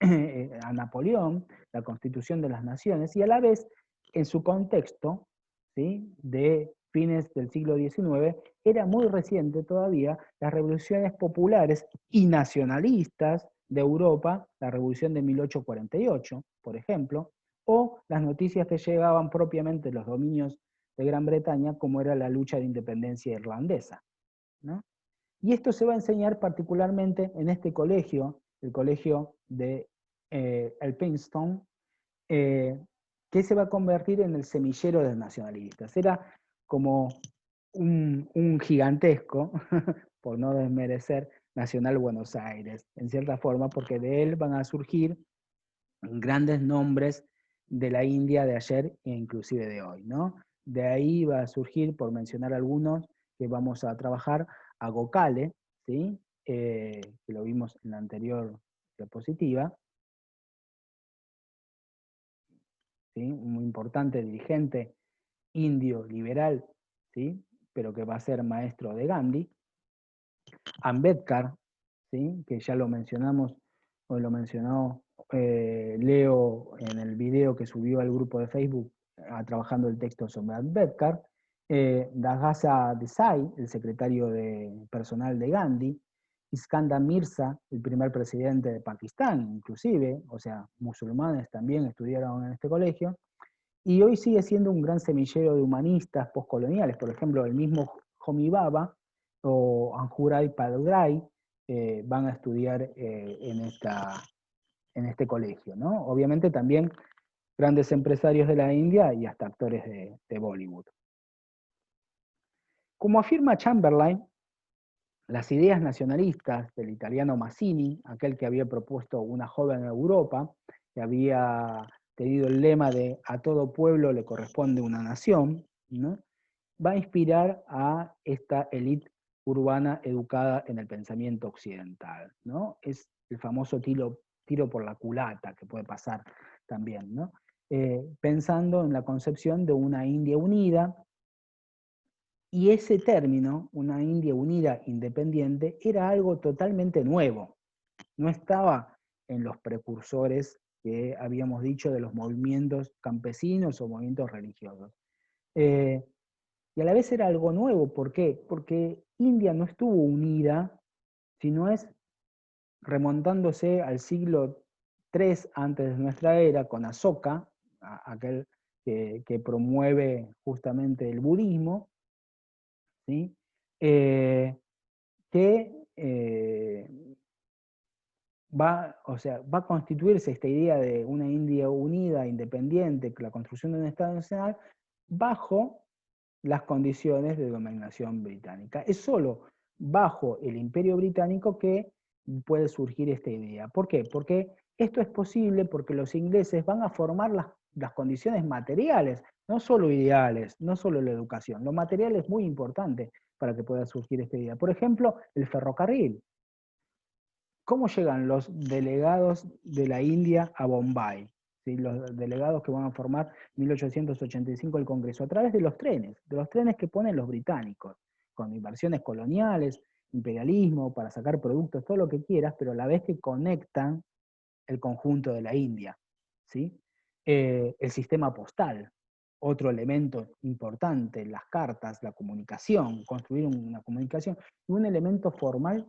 a Napoleón, la Constitución de las Naciones, y a la vez, en su contexto, ¿sí? De fines del siglo XIX, era muy reciente todavía las revoluciones populares y nacionalistas de Europa, la Revolución de 1848, por ejemplo, o las noticias que llegaban propiamente de los dominios de Gran Bretaña, como era la lucha de independencia irlandesa, ¿no? Y esto se va a enseñar particularmente en este colegio, el colegio de Elphinstone, que se va a convertir en el semillero de los nacionalistas. Era como un gigantesco, por no desmerecer, Nacional Buenos Aires, en cierta forma, porque de él van a surgir grandes nombres de la India de ayer e inclusive de hoy, ¿no? De ahí va a surgir, por mencionar algunos, que vamos a trabajar, a Gokhale, ¿sí? Que lo vimos en la anterior diapositiva, ¿sí? Un muy importante dirigente indio liberal, ¿sí? Pero que va a ser maestro de Gandhi. Ambedkar, ¿sí? Que ya lo mencionamos, o lo mencionó Leo en el video que subió al grupo de Facebook trabajando el texto sobre Ambedkar. Dagasa Desai, el secretario personal de Gandhi. Iskandar Mirza, el primer presidente de Pakistán, inclusive, o sea, musulmanes también estudiaron en este colegio. Y hoy sigue siendo un gran semillero de humanistas postcoloniales, por ejemplo, el mismo Homi Bhabha o Anjurai Padrai van a estudiar en este colegio, ¿no? Obviamente también grandes empresarios de la India y hasta actores de Bollywood. Como afirma Chamberlain, las ideas nacionalistas del italiano Mazzini, aquel que había propuesto una joven Europa, que había tenido el lema de a todo pueblo le corresponde una nación, ¿no? Va a inspirar a esta élite urbana educada en el pensamiento occidental, ¿no? Es el famoso tiro por la culata que puede pasar también, ¿no? Pensando en la concepción de una India unida, y ese término, una India unida independiente, era algo totalmente nuevo. No estaba en los precursores que habíamos dicho de los movimientos campesinos o movimientos religiosos. Y a la vez era algo nuevo. ¿Por qué? Porque India no estuvo unida, sino es remontándose al siglo III antes de nuestra era, con Asoka, aquel que promueve justamente el budismo, ¿sí? Que va a constituirse esta idea de una India unida, independiente, la construcción de un Estado nacional, bajo las condiciones de dominación británica. Es solo bajo el Imperio Británico que puede surgir esta idea. ¿Por qué? Porque esto es posible porque los ingleses van a formar las condiciones materiales, no solo ideales, no solo la educación. Lo material es muy importante para que pueda surgir esta idea. Por ejemplo, el ferrocarril. ¿Cómo llegan los delegados de la India a Bombay? ¿Sí? Los delegados que van a formar en 1885 el Congreso, a través de los trenes que ponen los británicos, con inversiones coloniales, imperialismo, para sacar productos, todo lo que quieras, pero a la vez que conectan el conjunto de la India. ¿Sí? El sistema postal, otro elemento importante, las cartas, la comunicación, construir una comunicación, y un elemento formal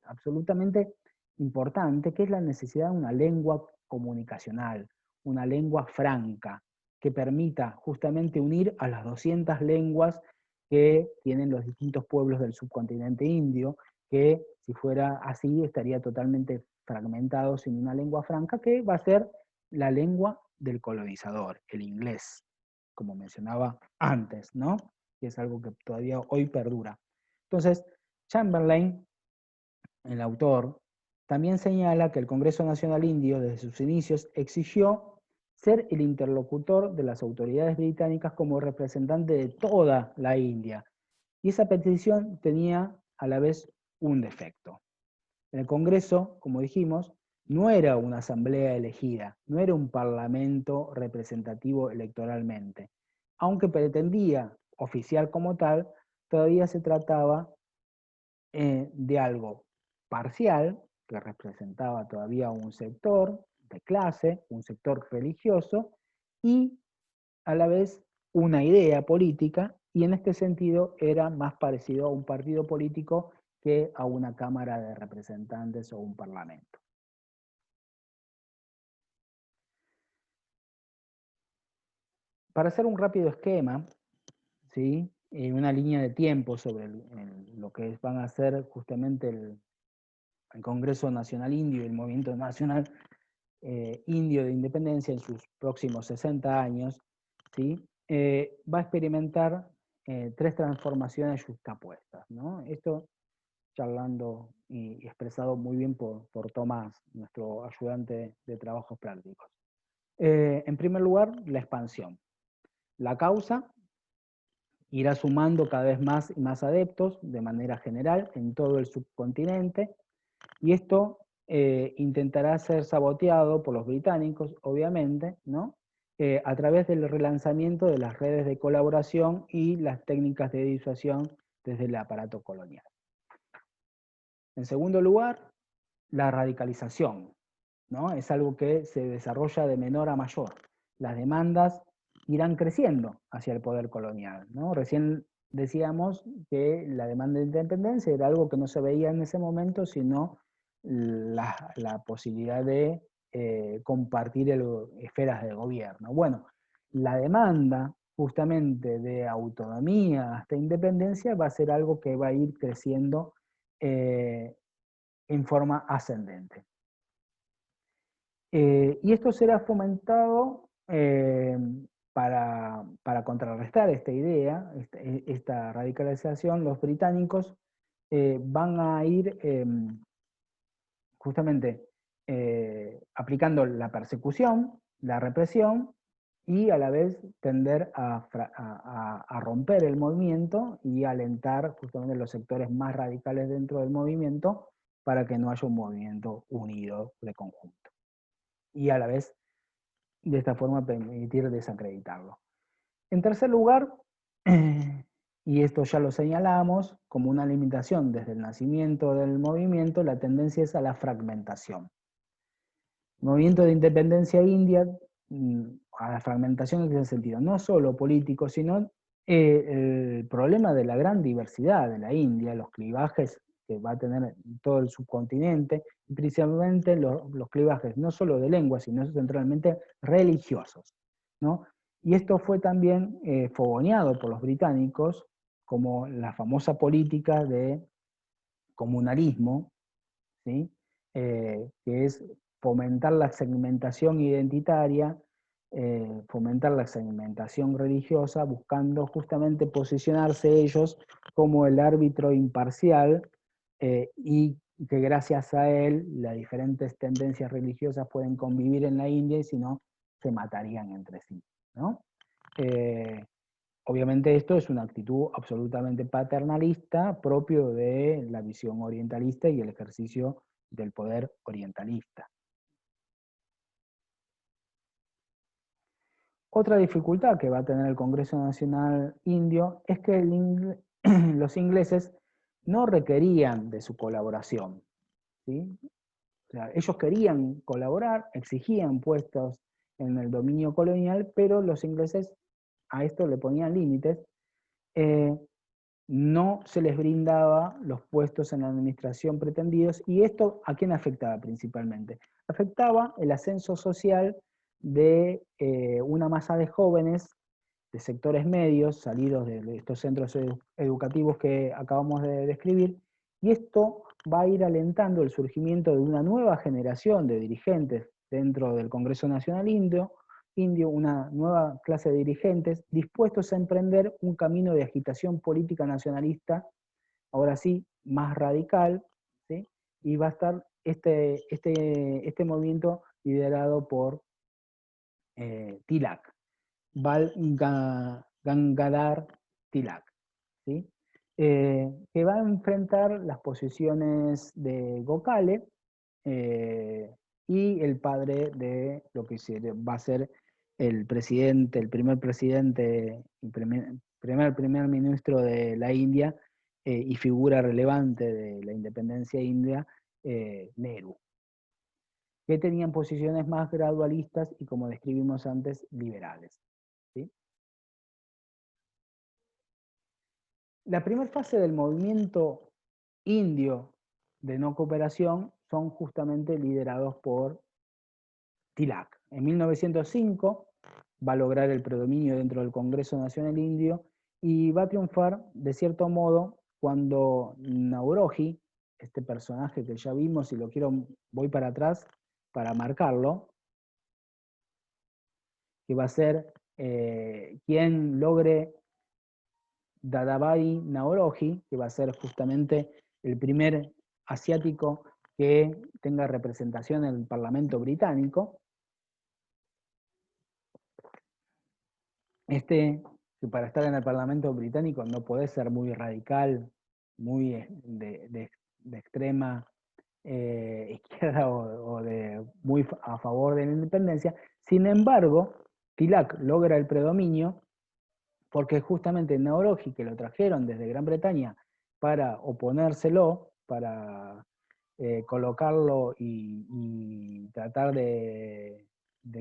absolutamente importante, que es la necesidad de una lengua comunicacional, una lengua franca, que permita justamente unir a las 200 lenguas que tienen los distintos pueblos del subcontinente indio, que si fuera así estaría totalmente fragmentado sin una lengua franca, que va a ser la lengua del colonizador, el inglés, como mencionaba antes, ¿no? Que es algo que todavía hoy perdura. Entonces, Chamberlain, el autor, también señala que el Congreso Nacional Indio, desde sus inicios, exigió ser el interlocutor de las autoridades británicas como representante de toda la India. Y esa petición tenía a la vez un defecto. En el Congreso, como dijimos, no era una asamblea elegida, no era un parlamento representativo electoralmente. Aunque pretendía oficiar como tal, todavía se trataba de algo parcial, que representaba todavía un sector de clase, un sector religioso, y a la vez una idea política, y en este sentido era más parecido a un partido político que a una Cámara de Representantes o un Parlamento. Para hacer un rápido esquema, ¿sí? Una línea de tiempo sobre lo que van a ser justamente el Congreso Nacional Indio y el Movimiento Nacional Indio de Independencia en sus próximos 60 años, ¿sí? Va a experimentar 3 transformaciones justapuestas, ¿no? Esto charlando y expresado muy bien por Tomás, nuestro ayudante de trabajos prácticos. En primer lugar, la expansión. La causa irá sumando cada vez más y más adeptos de manera general en todo el subcontinente, y esto intentará ser saboteado por los británicos, obviamente, ¿no? A través del relanzamiento de las redes de colaboración y las técnicas de disuasión desde el aparato colonial. En segundo lugar, la radicalización, ¿no? Es algo que se desarrolla de menor a mayor. Las demandas irán creciendo hacia el poder colonial, ¿no? Recién decíamos que la demanda de independencia era algo que no se veía en ese momento, sino la posibilidad de compartir esferas de gobierno. Bueno, la demanda justamente de autonomía hasta independencia va a ser algo que va a ir creciendo en forma ascendente. Y esto será fomentado para contrarrestar esta idea, esta radicalización. Los británicos van a ir justamente aplicando la persecución, la represión, y a la vez tender a romper el movimiento y alentar justamente los sectores más radicales dentro del movimiento para que no haya un movimiento unido de conjunto. Y a la vez, de esta forma, permitir desacreditarlo. En tercer lugar, y esto ya lo señalamos, como una limitación desde el nacimiento del movimiento, la tendencia es a la fragmentación. El movimiento de independencia india, a la fragmentación en ese sentido, no solo político, sino el problema de la gran diversidad de la India, los clivajes que va a tener todo el subcontinente, y principalmente los clivajes no solo de lengua, sino centralmente religiosos, ¿no? Y esto fue también fogoneado por los británicos como la famosa política de comunalismo, ¿sí? Que es fomentar la segmentación identitaria, fomentar la segmentación religiosa, buscando justamente posicionarse ellos como el árbitro imparcial y que gracias a él las diferentes tendencias religiosas pueden convivir en la India y si no, se matarían entre sí, ¿no? Obviamente esto es una actitud absolutamente paternalista, propio de la visión orientalista y el ejercicio del poder orientalista. Otra dificultad que va a tener el Congreso Nacional Indio es que los ingleses no requerían de su colaboración, ¿sí? O sea, ellos querían colaborar, exigían puestos en el dominio colonial, pero los ingleses a esto le ponían límites. No se les brindaba los puestos en la administración pretendidos, y esto ¿a quién afectaba principalmente? Afectaba el ascenso social de una masa de jóvenes de sectores medios, salidos de estos centros educativos que acabamos de describir, y esto va a ir alentando el surgimiento de una nueva generación de dirigentes dentro del Congreso Nacional Indio, una nueva clase de dirigentes dispuestos a emprender un camino de agitación política nacionalista, ahora sí, más radical, ¿sí? Y va a estar este movimiento liderado por Tilak, Bal Gangadhar Tilak, ¿sí? Que va a enfrentar las posiciones de Gokhale y el padre de lo que va a ser el presidente, el primer presidente y primer ministro de la India y figura relevante de la independencia india, Nehru, que tenían posiciones más gradualistas y, como describimos antes, liberales, ¿sí? La primera fase del movimiento indio de no cooperación son justamente liderados por Tilak. En 1905 va a lograr el predominio dentro del Congreso Nacional Indio y va a triunfar, de cierto modo, cuando Nauroji, este personaje que ya vimos, y lo quiero, voy para atrás para marcarlo, que va a ser quien logre Dadabhai Nauroji, que va a ser justamente el primer asiático que tenga representación en el Parlamento británico. Que para estar en el Parlamento británico no podés ser muy radical, muy de extrema izquierda o de muy a favor de la independencia. Sin embargo, Tilak logra el predominio porque justamente Nauroji, que lo trajeron desde Gran Bretaña para oponérselo, para colocarlo y tratar de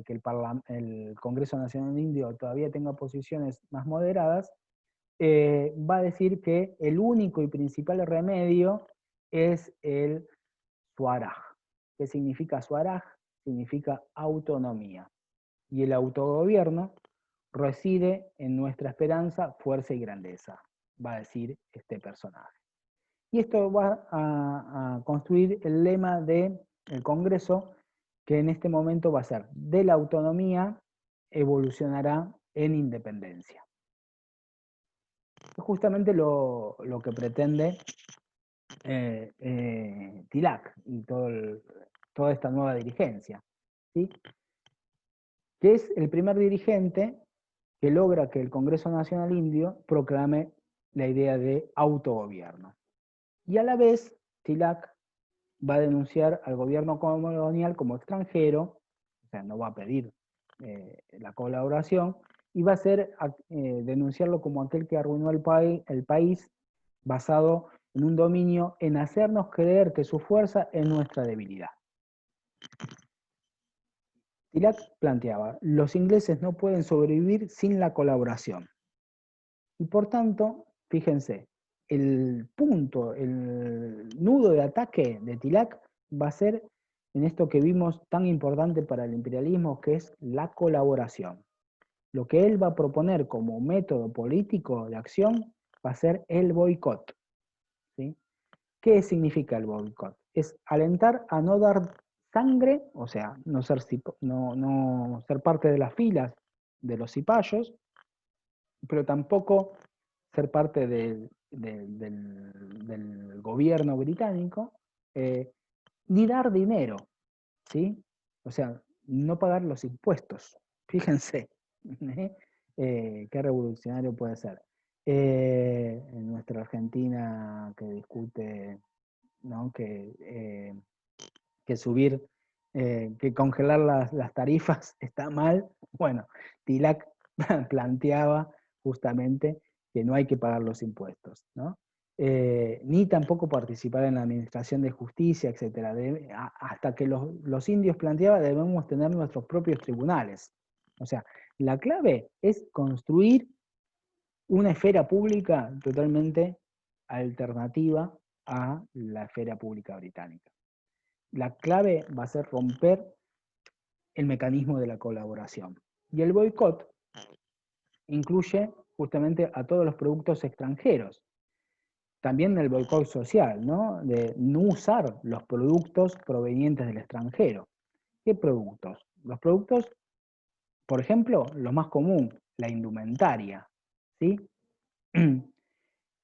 que el Congreso Nacional Indio todavía tenga posiciones más moderadas, va a decir que el único y principal remedio es el Swaraj. ¿Qué significa Swaraj? Significa autonomía. Y el autogobierno reside en nuestra esperanza, fuerza y grandeza, va a decir este personaje. Y esto va a construir el lema del Congreso, que en este momento va a ser: de la autonomía evolucionará en independencia. Es justamente lo que pretende Tilak y toda esta nueva dirigencia, ¿sí? Que es el primer dirigente que logra que el Congreso Nacional Indio proclame la idea de autogobierno. Y a la vez, Tilak va a denunciar al gobierno colonial como extranjero, o sea, no va a pedir la colaboración, y va a ser denunciarlo como aquel que arruinó el país basado en un dominio, en hacernos creer que su fuerza es nuestra debilidad. Tilak planteaba: los ingleses no pueden sobrevivir sin la colaboración. Y por tanto, fíjense, el punto, el nudo de ataque de Tilak va a ser en esto que vimos tan importante para el imperialismo, que es la colaboración. Lo que él va a proponer como método político de acción va a ser el boicot, ¿sí? ¿Qué significa el boicot? Es alentar a no dar sangre, o sea, no ser parte de las filas de los cipayos, pero tampoco ser parte del gobierno británico, ni dar dinero, ¿sí? O sea, no pagar los impuestos. Fíjense, qué revolucionario puede ser. En nuestra Argentina que discute, ¿no? Que subir, que congelar las tarifas está mal. Bueno, Tilak planteaba justamente que no hay que pagar los impuestos, ¿no? Ni tampoco participar en la administración de justicia, etc. Hasta que los indios planteaban, debemos tener nuestros propios tribunales. O sea, la clave es construir una esfera pública totalmente alternativa a la esfera pública británica. La clave va a ser romper el mecanismo de la colaboración. Y el boicot incluye justamente a todos los productos extranjeros. También el boicot social, ¿no? De no usar los productos provenientes del extranjero. ¿Qué productos? Los productos, por ejemplo, lo más común, la indumentaria, ¿sí?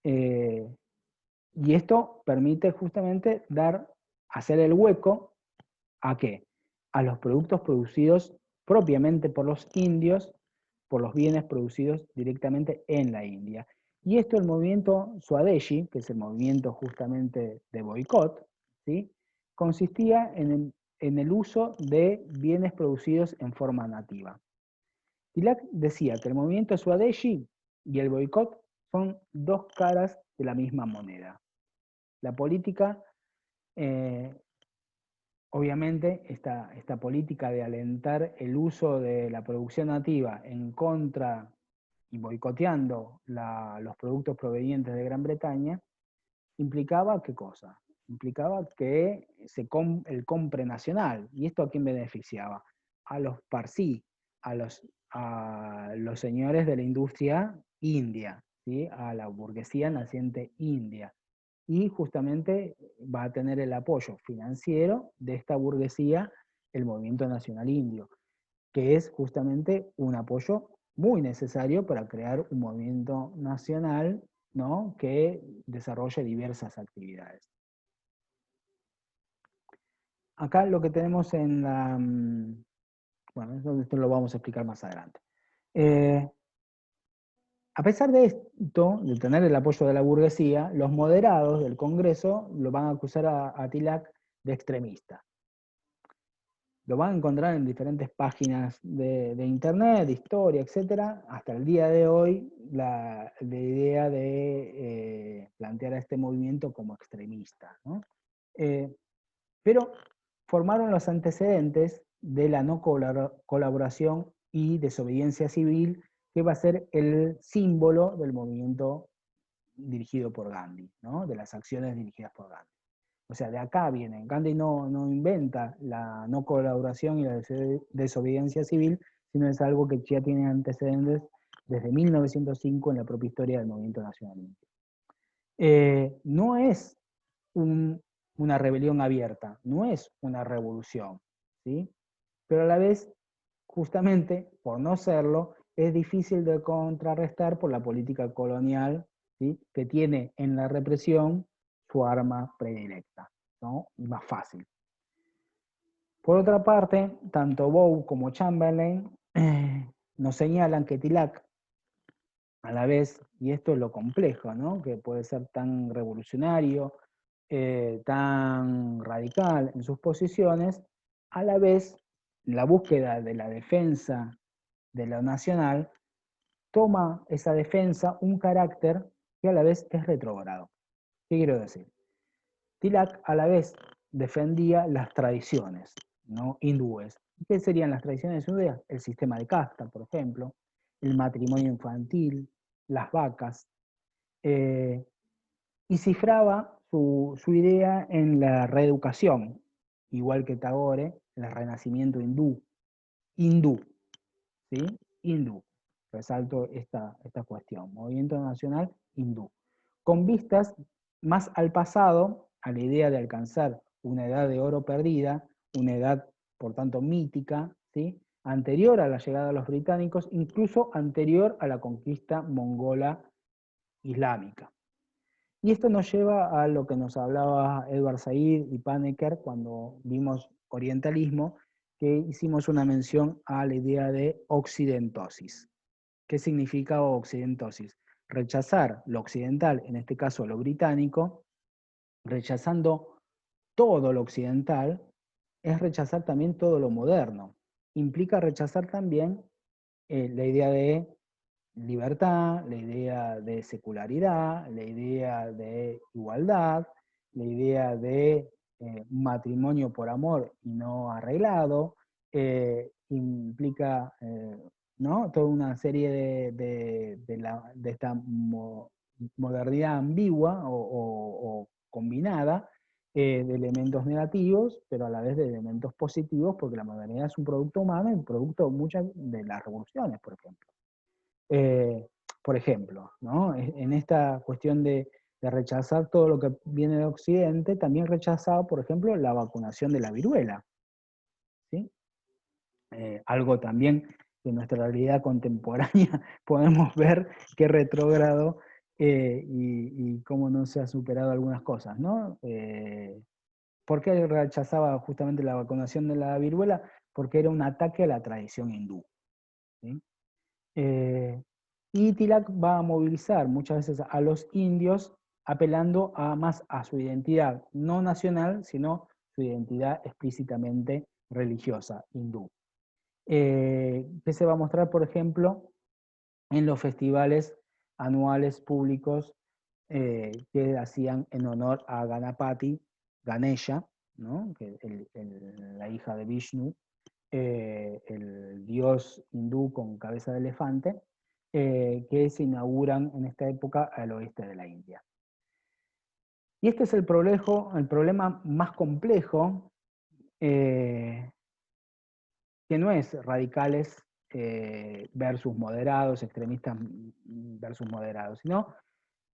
Y esto permite justamente hacer el hueco ¿a qué? A los productos producidos propiamente por los indios, por los bienes producidos directamente en la India. Y esto el movimiento Swadeshi, que es el movimiento justamente de boicot, ¿sí? Consistía en el uso de bienes producidos en forma nativa. Tilak decía que el movimiento Swadeshi y el boicot son dos caras de la misma moneda. La política, obviamente, esta política de alentar el uso de la producción nativa en contra y boicoteando los productos provenientes de Gran Bretaña, implicaba ¿qué cosa? Implicaba que el compre nacional. ¿Y esto a quién beneficiaba? A los parsí, a los señores de la industria india, ¿sí? A la burguesía naciente india. Y justamente va a tener el apoyo financiero de esta burguesía, el movimiento nacional indio, que es justamente un apoyo muy necesario para crear un movimiento nacional, ¿no?, que desarrolle diversas actividades. Acá lo que tenemos en la... Bueno, esto lo vamos a explicar más adelante. A pesar de esto, de tener el apoyo de la burguesía, los moderados del Congreso lo van a acusar a Tilac de extremista. Lo van a encontrar en diferentes páginas de internet, de historia, etc. Hasta el día de hoy, la idea de plantear a este movimiento como extremista, ¿no? Pero formaron los antecedentes de la no colaboración y desobediencia civil, que va a ser el símbolo del movimiento dirigido por Gandhi, ¿no?, de las acciones dirigidas por Gandhi. O sea, de acá viene. Gandhi no inventa la no colaboración y la desobediencia civil, sino es algo que ya tiene antecedentes desde 1905 en la propia historia del movimiento nacional indio. No es una rebelión abierta, no es una revolución, ¿sí? Pero a la vez, justamente por no serlo, es difícil de contrarrestar por la política colonial, ¿sí?, que tiene en la represión su arma predilecta, ¿no?, y más fácil. Por otra parte, tanto Bow como Chamberlain nos señalan que Tilac, a la vez, y esto es lo complejo, ¿no?, que puede ser tan revolucionario, tan radical en sus posiciones, a la vez, la búsqueda de la defensa de lo nacional toma esa defensa un carácter que a la vez es retrógrado. ¿Qué quiero decir? Tilac a la vez defendía las tradiciones, ¿no?, hindúes. ¿Qué serían las tradiciones hindúes? El sistema de casta, por ejemplo, el matrimonio infantil, las vacas, y cifraba su idea en la reeducación, igual que Tagore, el renacimiento hindú, ¿sí? Hindú. Resalto esta cuestión. Movimiento nacional hindú. Con vistas más al pasado, a la idea de alcanzar una edad de oro perdida, una edad, por tanto, mítica, ¿sí?, anterior a la llegada de los británicos, incluso anterior a la conquista mongola islámica. Y esto nos lleva a lo que nos hablaba Edward Said y Panecker cuando vimos orientalismo, que hicimos una mención a la idea de occidentosis. ¿Qué significa occidentosis? Rechazar lo occidental, en este caso lo británico, rechazando todo lo occidental, es rechazar también todo lo moderno. Implica rechazar también la idea de libertad, la idea de secularidad, la idea de igualdad, la idea de matrimonio por amor y no arreglado, implica, ¿no?, toda una serie de esta modernidad ambigua o combinada, de elementos negativos, pero a la vez de elementos positivos, porque la modernidad es un producto humano y un producto de muchas de las revoluciones, por ejemplo. Por ejemplo, ¿no?, en esta cuestión de rechazar todo lo que viene de Occidente, también rechazaba, por ejemplo, la vacunación de la viruela, ¿sí? Algo también que en nuestra realidad contemporánea podemos ver qué retrógrado y cómo no se ha superado algunas cosas, ¿no? ¿Por qué rechazaba justamente la vacunación de la viruela? Porque era un ataque a la tradición hindú, ¿sí? Y Tilac va a movilizar muchas veces a los indios apelando más a su identidad no nacional, sino su identidad explícitamente religiosa, hindú. Que se va a mostrar, por ejemplo, en los festivales anuales públicos que hacían en honor a Ganapati, Ganesha, ¿no?, que la hija de Vishnu, el dios hindú con cabeza de elefante, que se inauguran en esta época al oeste de la India. Y este es el problema más complejo, que no es radicales versus moderados, extremistas versus moderados, sino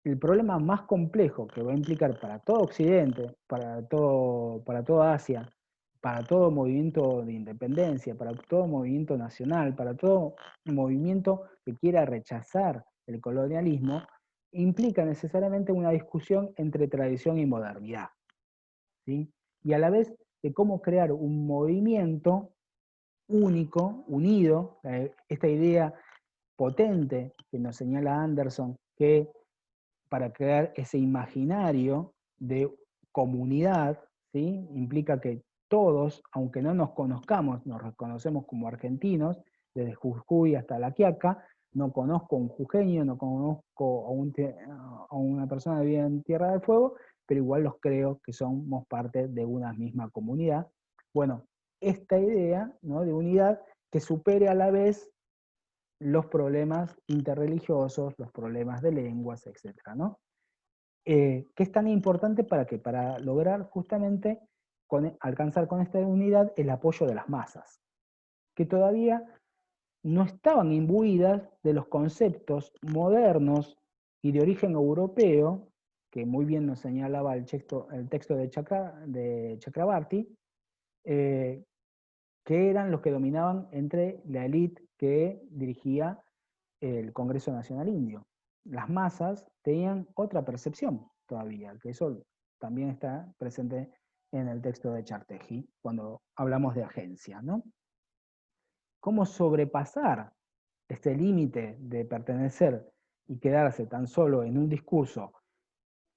el problema más complejo que va a implicar para todo Occidente, para toda Asia, para todo movimiento de independencia, para todo movimiento nacional, para todo movimiento que quiera rechazar el colonialismo, implica necesariamente una discusión entre tradición y modernidad, ¿sí? Y a la vez de cómo crear un movimiento único, unido, esta idea potente que nos señala Anderson, que para crear ese imaginario de comunidad, ¿sí? Implica que todos, aunque no nos conozcamos, nos reconocemos como argentinos, desde Jujuy hasta La Quiaca, no conozco a un jujeño, no conozco a una persona que vive en Tierra del Fuego, pero igual los creo que somos parte de una misma comunidad. Bueno, esta idea, ¿no?, de unidad que supere a la vez los problemas interreligiosos, los problemas de lenguas, etcétera, ¿no? Que es tan importante para que para lograr justamente alcanzar con esta unidad el apoyo de las masas, que todavía no estaban imbuidas de los conceptos modernos y de origen europeo, que muy bien nos señalaba el texto de Chakrabarty, que eran los que dominaban entre la élite que dirigía el Congreso Nacional Indio. Las masas tenían otra percepción todavía, que eso también está presente en el texto de Charteji, cuando hablamos de agencia, ¿no? ¿Cómo sobrepasar este límite de pertenecer y quedarse tan solo en un discurso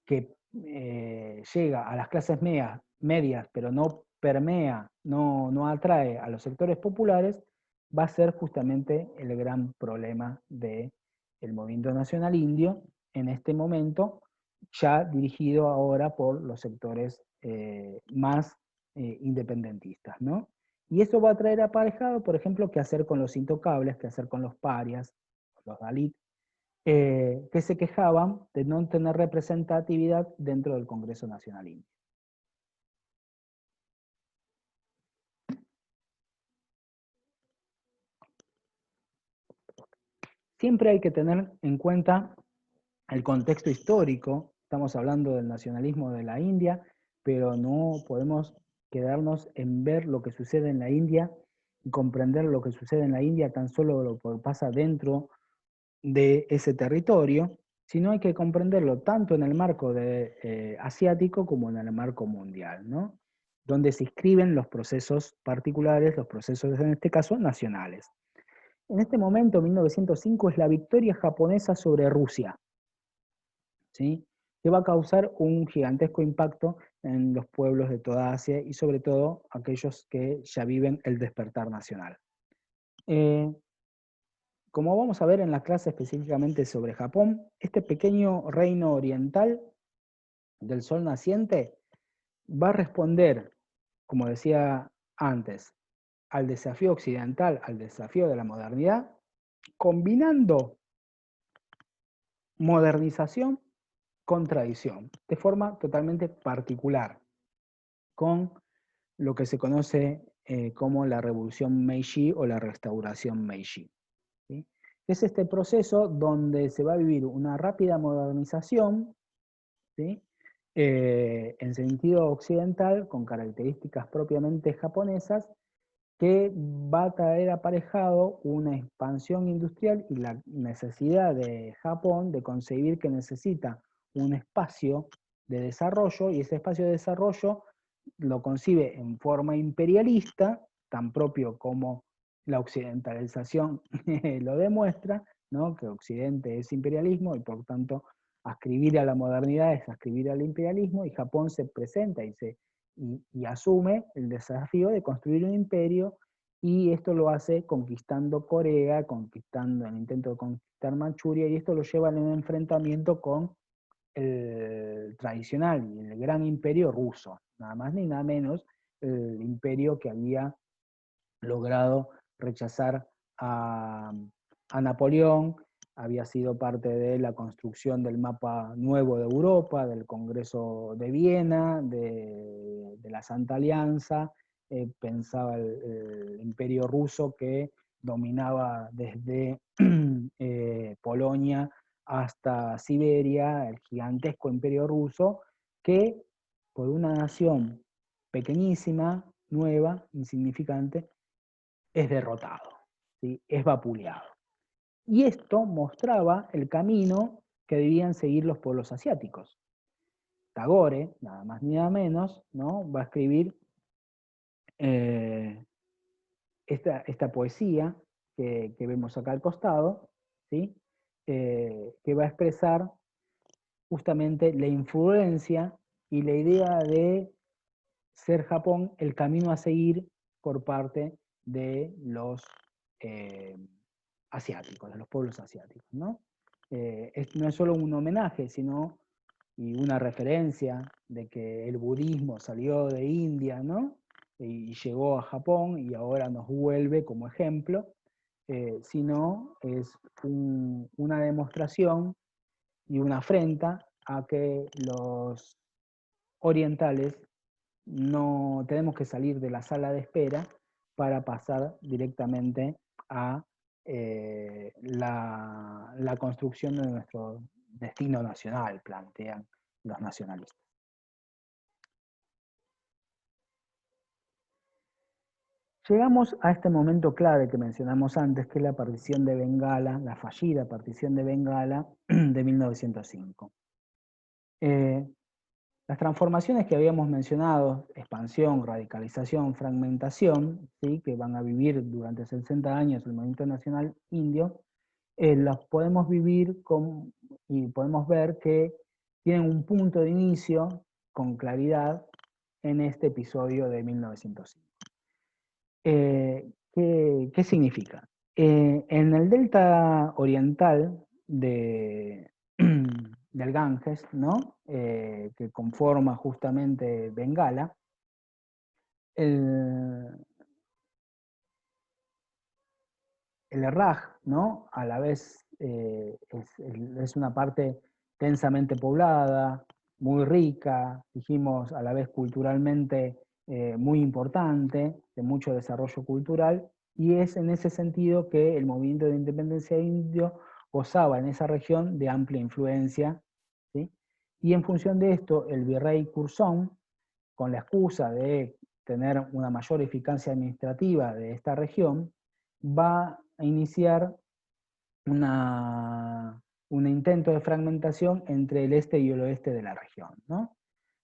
que llega a las clases medias, pero no permea, no atrae a los sectores populares, va a ser justamente el gran problema del movimiento nacional indio en este momento, ya dirigido ahora por los sectores más independentistas, ¿no? Y eso va a traer aparejado, por ejemplo, qué hacer con los intocables, qué hacer con los parias, los Dalit, que se quejaban de no tener representatividad dentro del Congreso Nacional Indio. Siempre hay que tener en cuenta el contexto histórico. Estamos hablando del nacionalismo de la India, pero no podemos quedarnos en ver lo que sucede en la India y comprender lo que sucede en la India tan solo lo que pasa dentro de ese territorio, sino hay que comprenderlo tanto en el marco asiático como en el marco mundial, ¿no? Donde se inscriben los procesos particulares, los procesos en este caso nacionales. En este momento, 1905, es la victoria japonesa sobre Rusia, ¿sí?, que va a causar un gigantesco impacto en los pueblos de toda Asia y sobre todo aquellos que ya viven el despertar nacional. Como vamos a ver en la clase específicamente sobre Japón, este pequeño reino oriental del sol naciente va a responder, como decía antes, al desafío occidental, al desafío de la modernidad, combinando modernización con tradición, de forma totalmente particular, con lo que se conoce como la revolución Meiji o la restauración Meiji, ¿sí? Es este proceso donde se va a vivir una rápida modernización, ¿sí?, en sentido occidental, con características propiamente japonesas, que va a traer aparejado una expansión industrial y la necesidad de Japón de concebir que necesita un espacio de desarrollo, y ese espacio de desarrollo lo concibe en forma imperialista, tan propio como la occidentalización lo demuestra, ¿no?, que Occidente es imperialismo y por tanto ascribir a la modernidad es ascribir al imperialismo, y Japón se presenta y asume el desafío de construir un imperio, y esto lo hace conquistando Corea, conquistando el intento de conquistar Manchuria, y esto lo lleva en un enfrentamiento con el tradicional y el gran imperio ruso, nada más ni nada menos, el imperio que había logrado rechazar a Napoleón había sido parte de la construcción del mapa nuevo de Europa, del Congreso de Viena, de la Santa Alianza, pensaba el Imperio Ruso que dominaba desde Polonia hasta Siberia, el gigantesco Imperio Ruso, que por una nación pequeñísima, nueva, insignificante, es derrotado, ¿sí? Es vapuleado. Y esto mostraba el camino que debían seguir los pueblos asiáticos. Tagore, nada más ni nada menos, ¿no? Va a escribir esta poesía que vemos acá al costado, ¿sí? Que va a expresar justamente la influencia y la idea de ser Japón el camino a seguir por parte de los asiáticos, de los pueblos asiáticos, ¿no? No es solo un homenaje, sino y una referencia de que el budismo salió de India, ¿no? Y llegó a Japón y ahora nos vuelve como ejemplo, sino es una demostración y una afrenta a que los orientales no tenemos que salir de la sala de espera para pasar directamente a la construcción de nuestro destino nacional, plantean los nacionalistas. Llegamos a este momento clave que mencionamos antes, que es la partición de Bengala, la fallida partición de Bengala de 1905. Las transformaciones que habíamos mencionado, expansión, radicalización, fragmentación, ¿sí? Que van a vivir durante 60 años el movimiento nacional indio, las podemos vivir y podemos ver que tienen un punto de inicio con claridad en este episodio de 1905. ¿Qué significa? En el delta oriental del Ganges, ¿no? Que conforma justamente Bengala, el Raj, ¿no? A la vez es una parte densamente poblada, muy rica, dijimos a la vez culturalmente muy importante, de mucho desarrollo cultural, y es en ese sentido que el movimiento de independencia indio gozaba en esa región de amplia influencia, ¿sí? Y en función de esto, el virrey Curzón, con la excusa de tener una mayor eficacia administrativa de esta región, va a iniciar un intento de fragmentación entre el este y el oeste de la región, ¿no?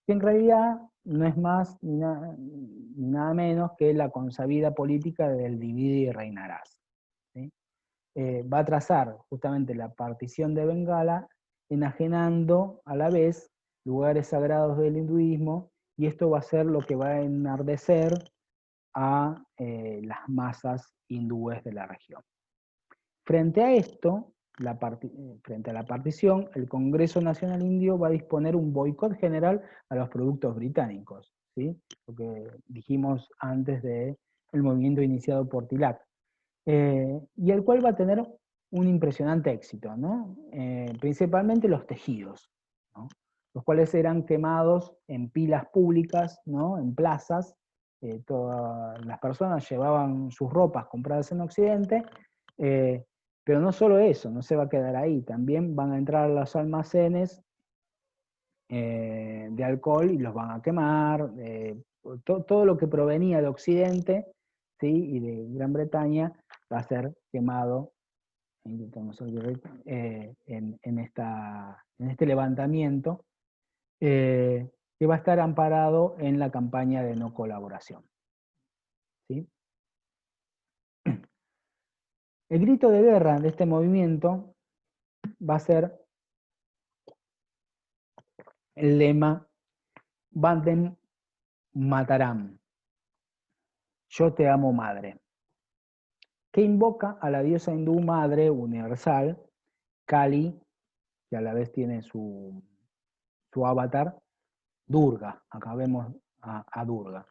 Que en realidad no es más ni nada menos que la consabida política del divide y reinarás, ¿sí? Va a trazar justamente la partición de Bengala, enajenando a la vez lugares sagrados del hinduismo, y esto va a ser lo que va a enardecer a las masas hindúes de la región. Frente a esto, frente a la partición, el Congreso Nacional Indio va a disponer un boicot general a los productos británicos, ¿sí? Lo que dijimos antes del movimiento iniciado por Tilak, y el cual va a tener un impresionante éxito, ¿no? Principalmente los tejidos, ¿no? Los cuales eran quemados en pilas públicas, ¿no? En plazas. Todas las personas llevaban sus ropas compradas en Occidente, pero no solo eso, no se va a quedar ahí, también van a entrar a los almacenes de alcohol y los van a quemar, todo lo que provenía de Occidente, ¿sí? Y de Gran Bretaña va a ser quemado en este levantamiento, que va a estar amparado en la campaña de no colaboración, ¿sí? El grito de guerra de este movimiento va a ser el lema Vandem Mataram, yo te amo madre, que invoca a la diosa hindú madre universal, Kali, que a la vez tiene su avatar, Durga. Acá vemos a Durga,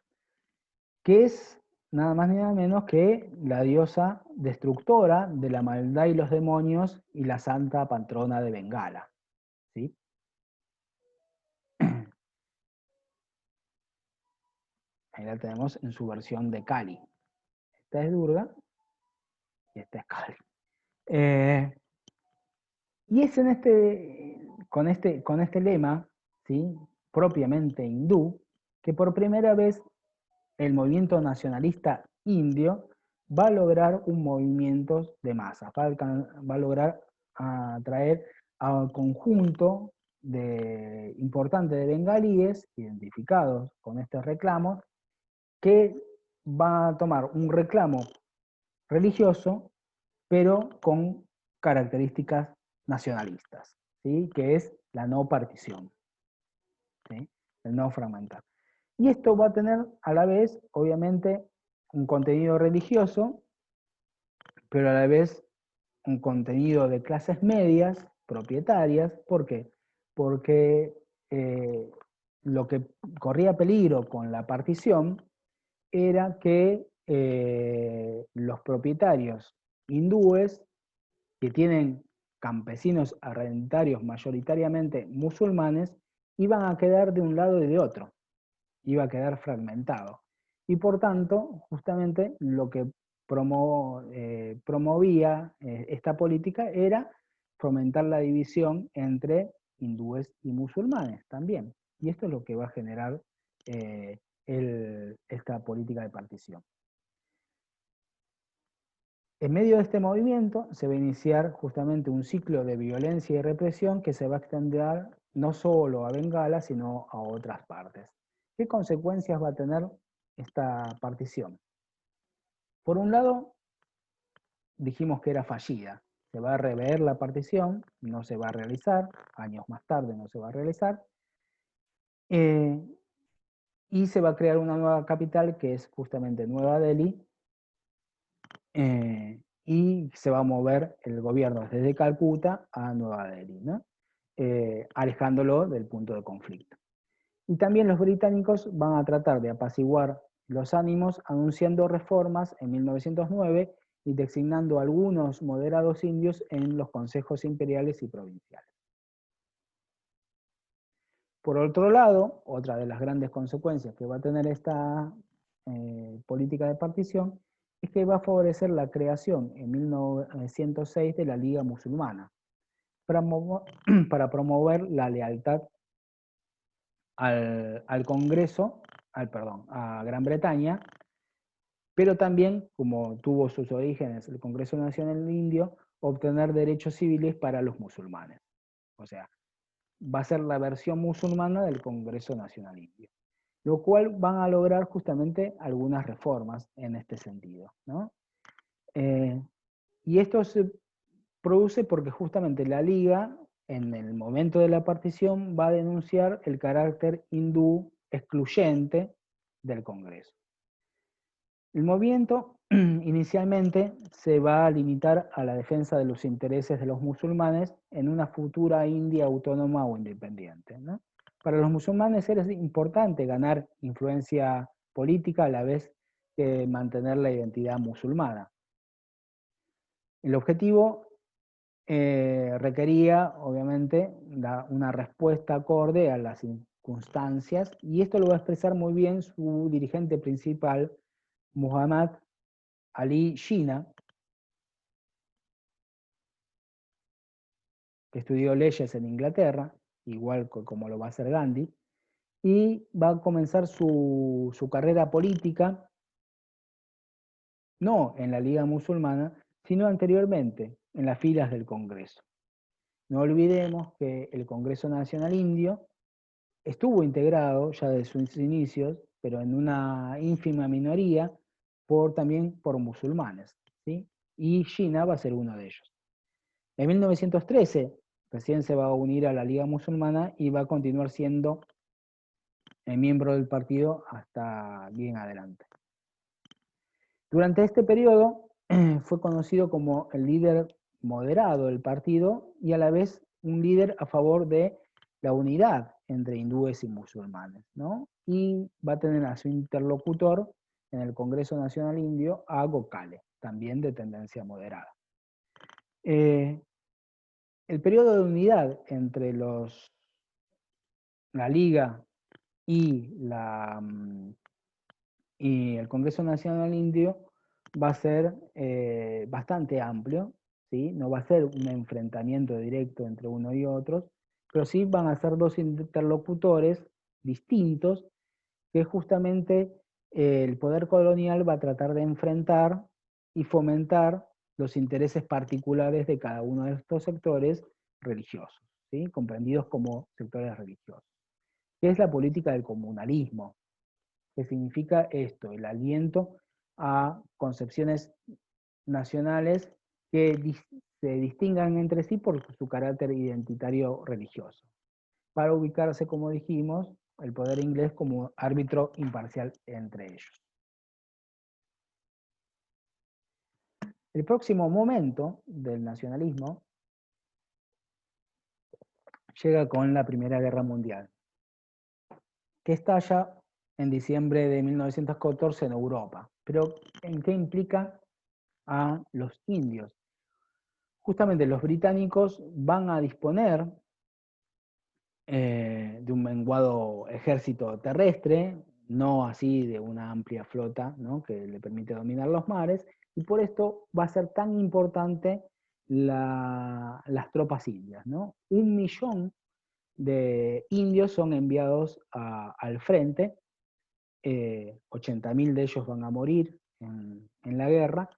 que es nada más ni nada menos que la diosa destructora de la maldad y los demonios y la santa patrona de Bengala. ¿Sí? Ahí la tenemos en su versión de Kali. Esta es Durga y esta es Kali. Y es con este lema, ¿sí?, propiamente hindú, que por primera vez el movimiento nacionalista indio va a lograr un movimiento de masas, va a lograr atraer a un conjunto importante de bengalíes identificados con estos reclamos, que va a tomar un reclamo religioso, pero con características nacionalistas, ¿sí?, que es la no partición, ¿sí?, el no fragmentar. Y esto va a tener a la vez, obviamente, un contenido religioso, pero a la vez un contenido de clases medias, propietarias. ¿Por qué? Porque lo que corría peligro con la partición era que los propietarios hindúes, que tienen campesinos arrendatarios mayoritariamente musulmanes, iban a quedar de un lado y de otro, iba a quedar fragmentado. Y por tanto, justamente lo que promovía esta política era fomentar la división entre hindúes y musulmanes también. Y esto es lo que va a generar esta política de partición. En medio de este movimiento se va a iniciar justamente un ciclo de violencia y represión que se va a extender no solo a Bengala, sino a otras partes. ¿Qué consecuencias va a tener esta partición? Por un lado, dijimos que era fallida. Se va a rever la partición, no se va a realizar, años más tarde no se va a realizar, y se va a crear una nueva capital que es justamente Nueva Delhi, y se va a mover el gobierno desde Calcuta a Nueva Delhi, ¿no? Alejándolo del punto de conflicto. Y también los británicos van a tratar de apaciguar los ánimos anunciando reformas en 1909 y designando algunos moderados indios en los consejos imperiales y provinciales. Por otro lado, otra de las grandes consecuencias que va a tener esta política de partición es que va a favorecer la creación en 1906 de la Liga Musulmana para promover la lealtad al Congreso, a Gran Bretaña, pero también, como tuvo sus orígenes el Congreso Nacional Indio, obtener derechos civiles para los musulmanes. O sea, va a ser la versión musulmana del Congreso Nacional Indio, lo cual van a lograr justamente algunas reformas en este sentido, ¿no? Y esto se produce porque justamente la Liga, en el momento de la partición, va a denunciar el carácter hindú excluyente del Congreso. El movimiento inicialmente se va a limitar a la defensa de los intereses de los musulmanes en una futura India autónoma o independiente, ¿no? Para los musulmanes era importante ganar influencia política a la vez que mantener la identidad musulmana. El objetivo requería, obviamente, una respuesta acorde a las circunstancias, y esto lo va a expresar muy bien su dirigente principal, Muhammad Ali Jinnah, que estudió leyes en Inglaterra, igual como lo va a hacer Gandhi, y va a comenzar su carrera política no en la Liga Musulmana, sino anteriormente en las filas del Congreso. No olvidemos que el Congreso Nacional Indio estuvo integrado ya desde sus inicios, pero en una ínfima minoría, también por musulmanes, ¿sí? Y Jinnah va a ser uno de ellos. En 1913 recién se va a unir a la Liga Musulmana y va a continuar siendo miembro del partido hasta bien adelante. Durante este periodo fue conocido como el líder moderado del partido y a la vez un líder a favor de la unidad entre hindúes y musulmanes, ¿no? Y va a tener a su interlocutor en el Congreso Nacional Indio a Gokhale, también de tendencia moderada. El periodo de unidad entre la Liga y, y el Congreso Nacional Indio va a ser bastante amplio, ¿sí? No va a ser un enfrentamiento directo entre uno y otros, pero sí van a ser dos interlocutores distintos que justamente el poder colonial va a tratar de enfrentar y fomentar los intereses particulares de cada uno de estos sectores religiosos, ¿sí? Comprendidos como sectores religiosos. ¿Qué es la política del comunalismo? ¿Qué significa esto? El aliento a concepciones nacionales que se distingan entre sí por su carácter identitario religioso, para ubicarse, como dijimos, el poder inglés como árbitro imparcial entre ellos. El próximo momento del nacionalismo llega con la Primera Guerra Mundial, que estalla en diciembre de 1914 en Europa. Pero ¿en qué implica a los indios? Justamente los británicos van a disponer de un menguado ejército terrestre, no así de una amplia flota, ¿no?, que le permite dominar los mares, y por esto va a ser tan importante las tropas indias, ¿no? 1.000.000 de indios son enviados al frente, 80.000 de ellos van a morir en la guerra,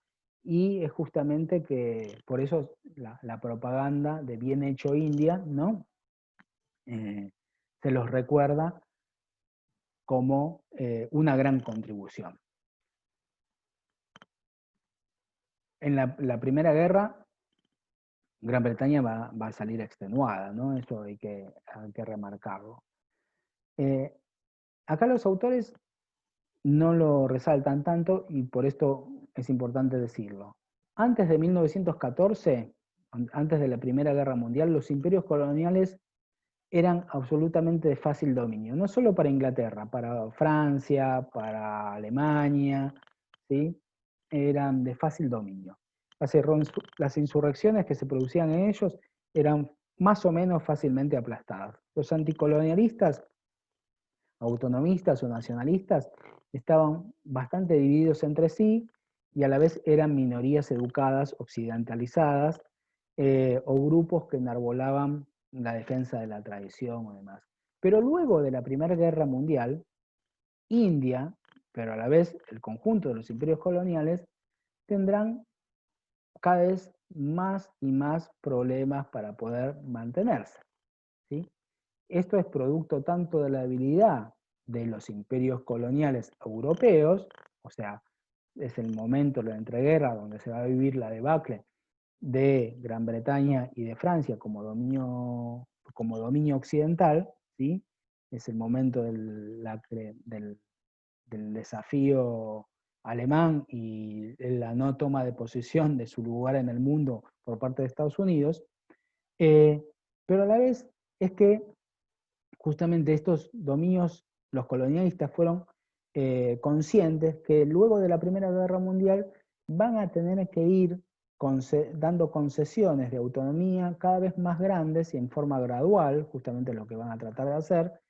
y es justamente que por eso la propaganda de bien hecho India, ¿no?, se los recuerda como una gran contribución. En la Primera Guerra, Gran Bretaña va a salir extenuada, ¿no? Eso hay que remarcarlo. Acá los autores no lo resaltan tanto y por esto es importante decirlo. Antes de 1914, antes de la Primera Guerra Mundial, los imperios coloniales eran absolutamente de fácil dominio, no solo para Inglaterra, para Francia, para Alemania, ¿sí? Eran de fácil dominio. Las insurrecciones que se producían en ellos eran más o menos fácilmente aplastadas. Los anticolonialistas, autonomistas o nacionalistas, estaban bastante divididos entre sí y a la vez eran minorías educadas, occidentalizadas, o grupos que enarbolaban la defensa de la tradición o demás. Pero luego de la Primera Guerra Mundial, India, pero a la vez el conjunto de los imperios coloniales, tendrán cada vez más y más problemas para poder mantenerse, ¿sí? Esto es producto tanto de la debilidad de los imperios coloniales europeos, o sea, es el momento de la entreguerra donde se va a vivir la debacle de Gran Bretaña y de Francia como dominio occidental, ¿sí? Es el momento del desafío alemán y la no toma de posesión de su lugar en el mundo por parte de Estados Unidos, pero a la vez es que justamente estos dominios, los colonialistas fueron conscientes que luego de la Primera Guerra Mundial van a tener que ir dando concesiones de autonomía cada vez más grandes y en forma gradual, justamente lo que van a tratar de hacer,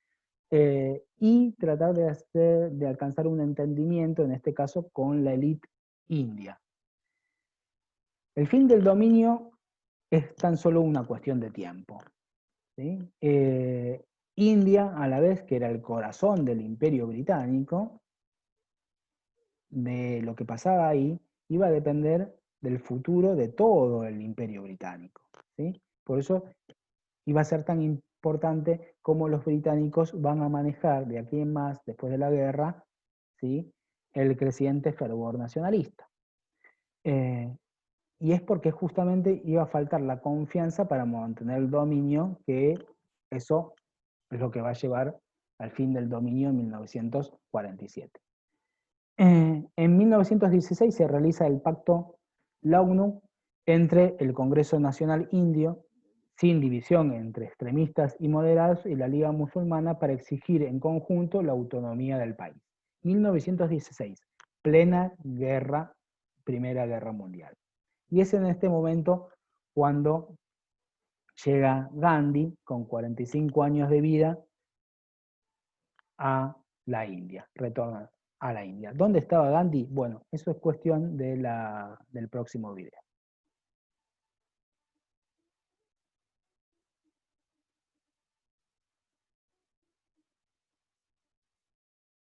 y tratar de alcanzar un entendimiento, en este caso, con la élite india. El fin del dominio es tan solo una cuestión de tiempo, ¿sí? India, a la vez que era el corazón del imperio británico, de lo que pasaba ahí, iba a depender del futuro de todo el imperio británico, ¿sí? Por eso iba a ser tan importante cómo los británicos van a manejar de aquí en más, después de la guerra, ¿sí?, el creciente fervor nacionalista. Y es porque justamente iba a faltar la confianza para mantener el dominio, que eso es lo que va a llevar al fin del dominio en 1947. En 1916 se realiza el pacto Lawno entre el Congreso Nacional Indio, sin división entre extremistas y moderados, y la Liga Musulmana para exigir en conjunto la autonomía del país. 1916. plena guerra, Primera Guerra Mundial. Y es en este momento cuando llega Gandhi, con 45 años de vida, a la India, retorna a la India. ¿Dónde estaba Gandhi? Bueno, eso es cuestión del próximo video.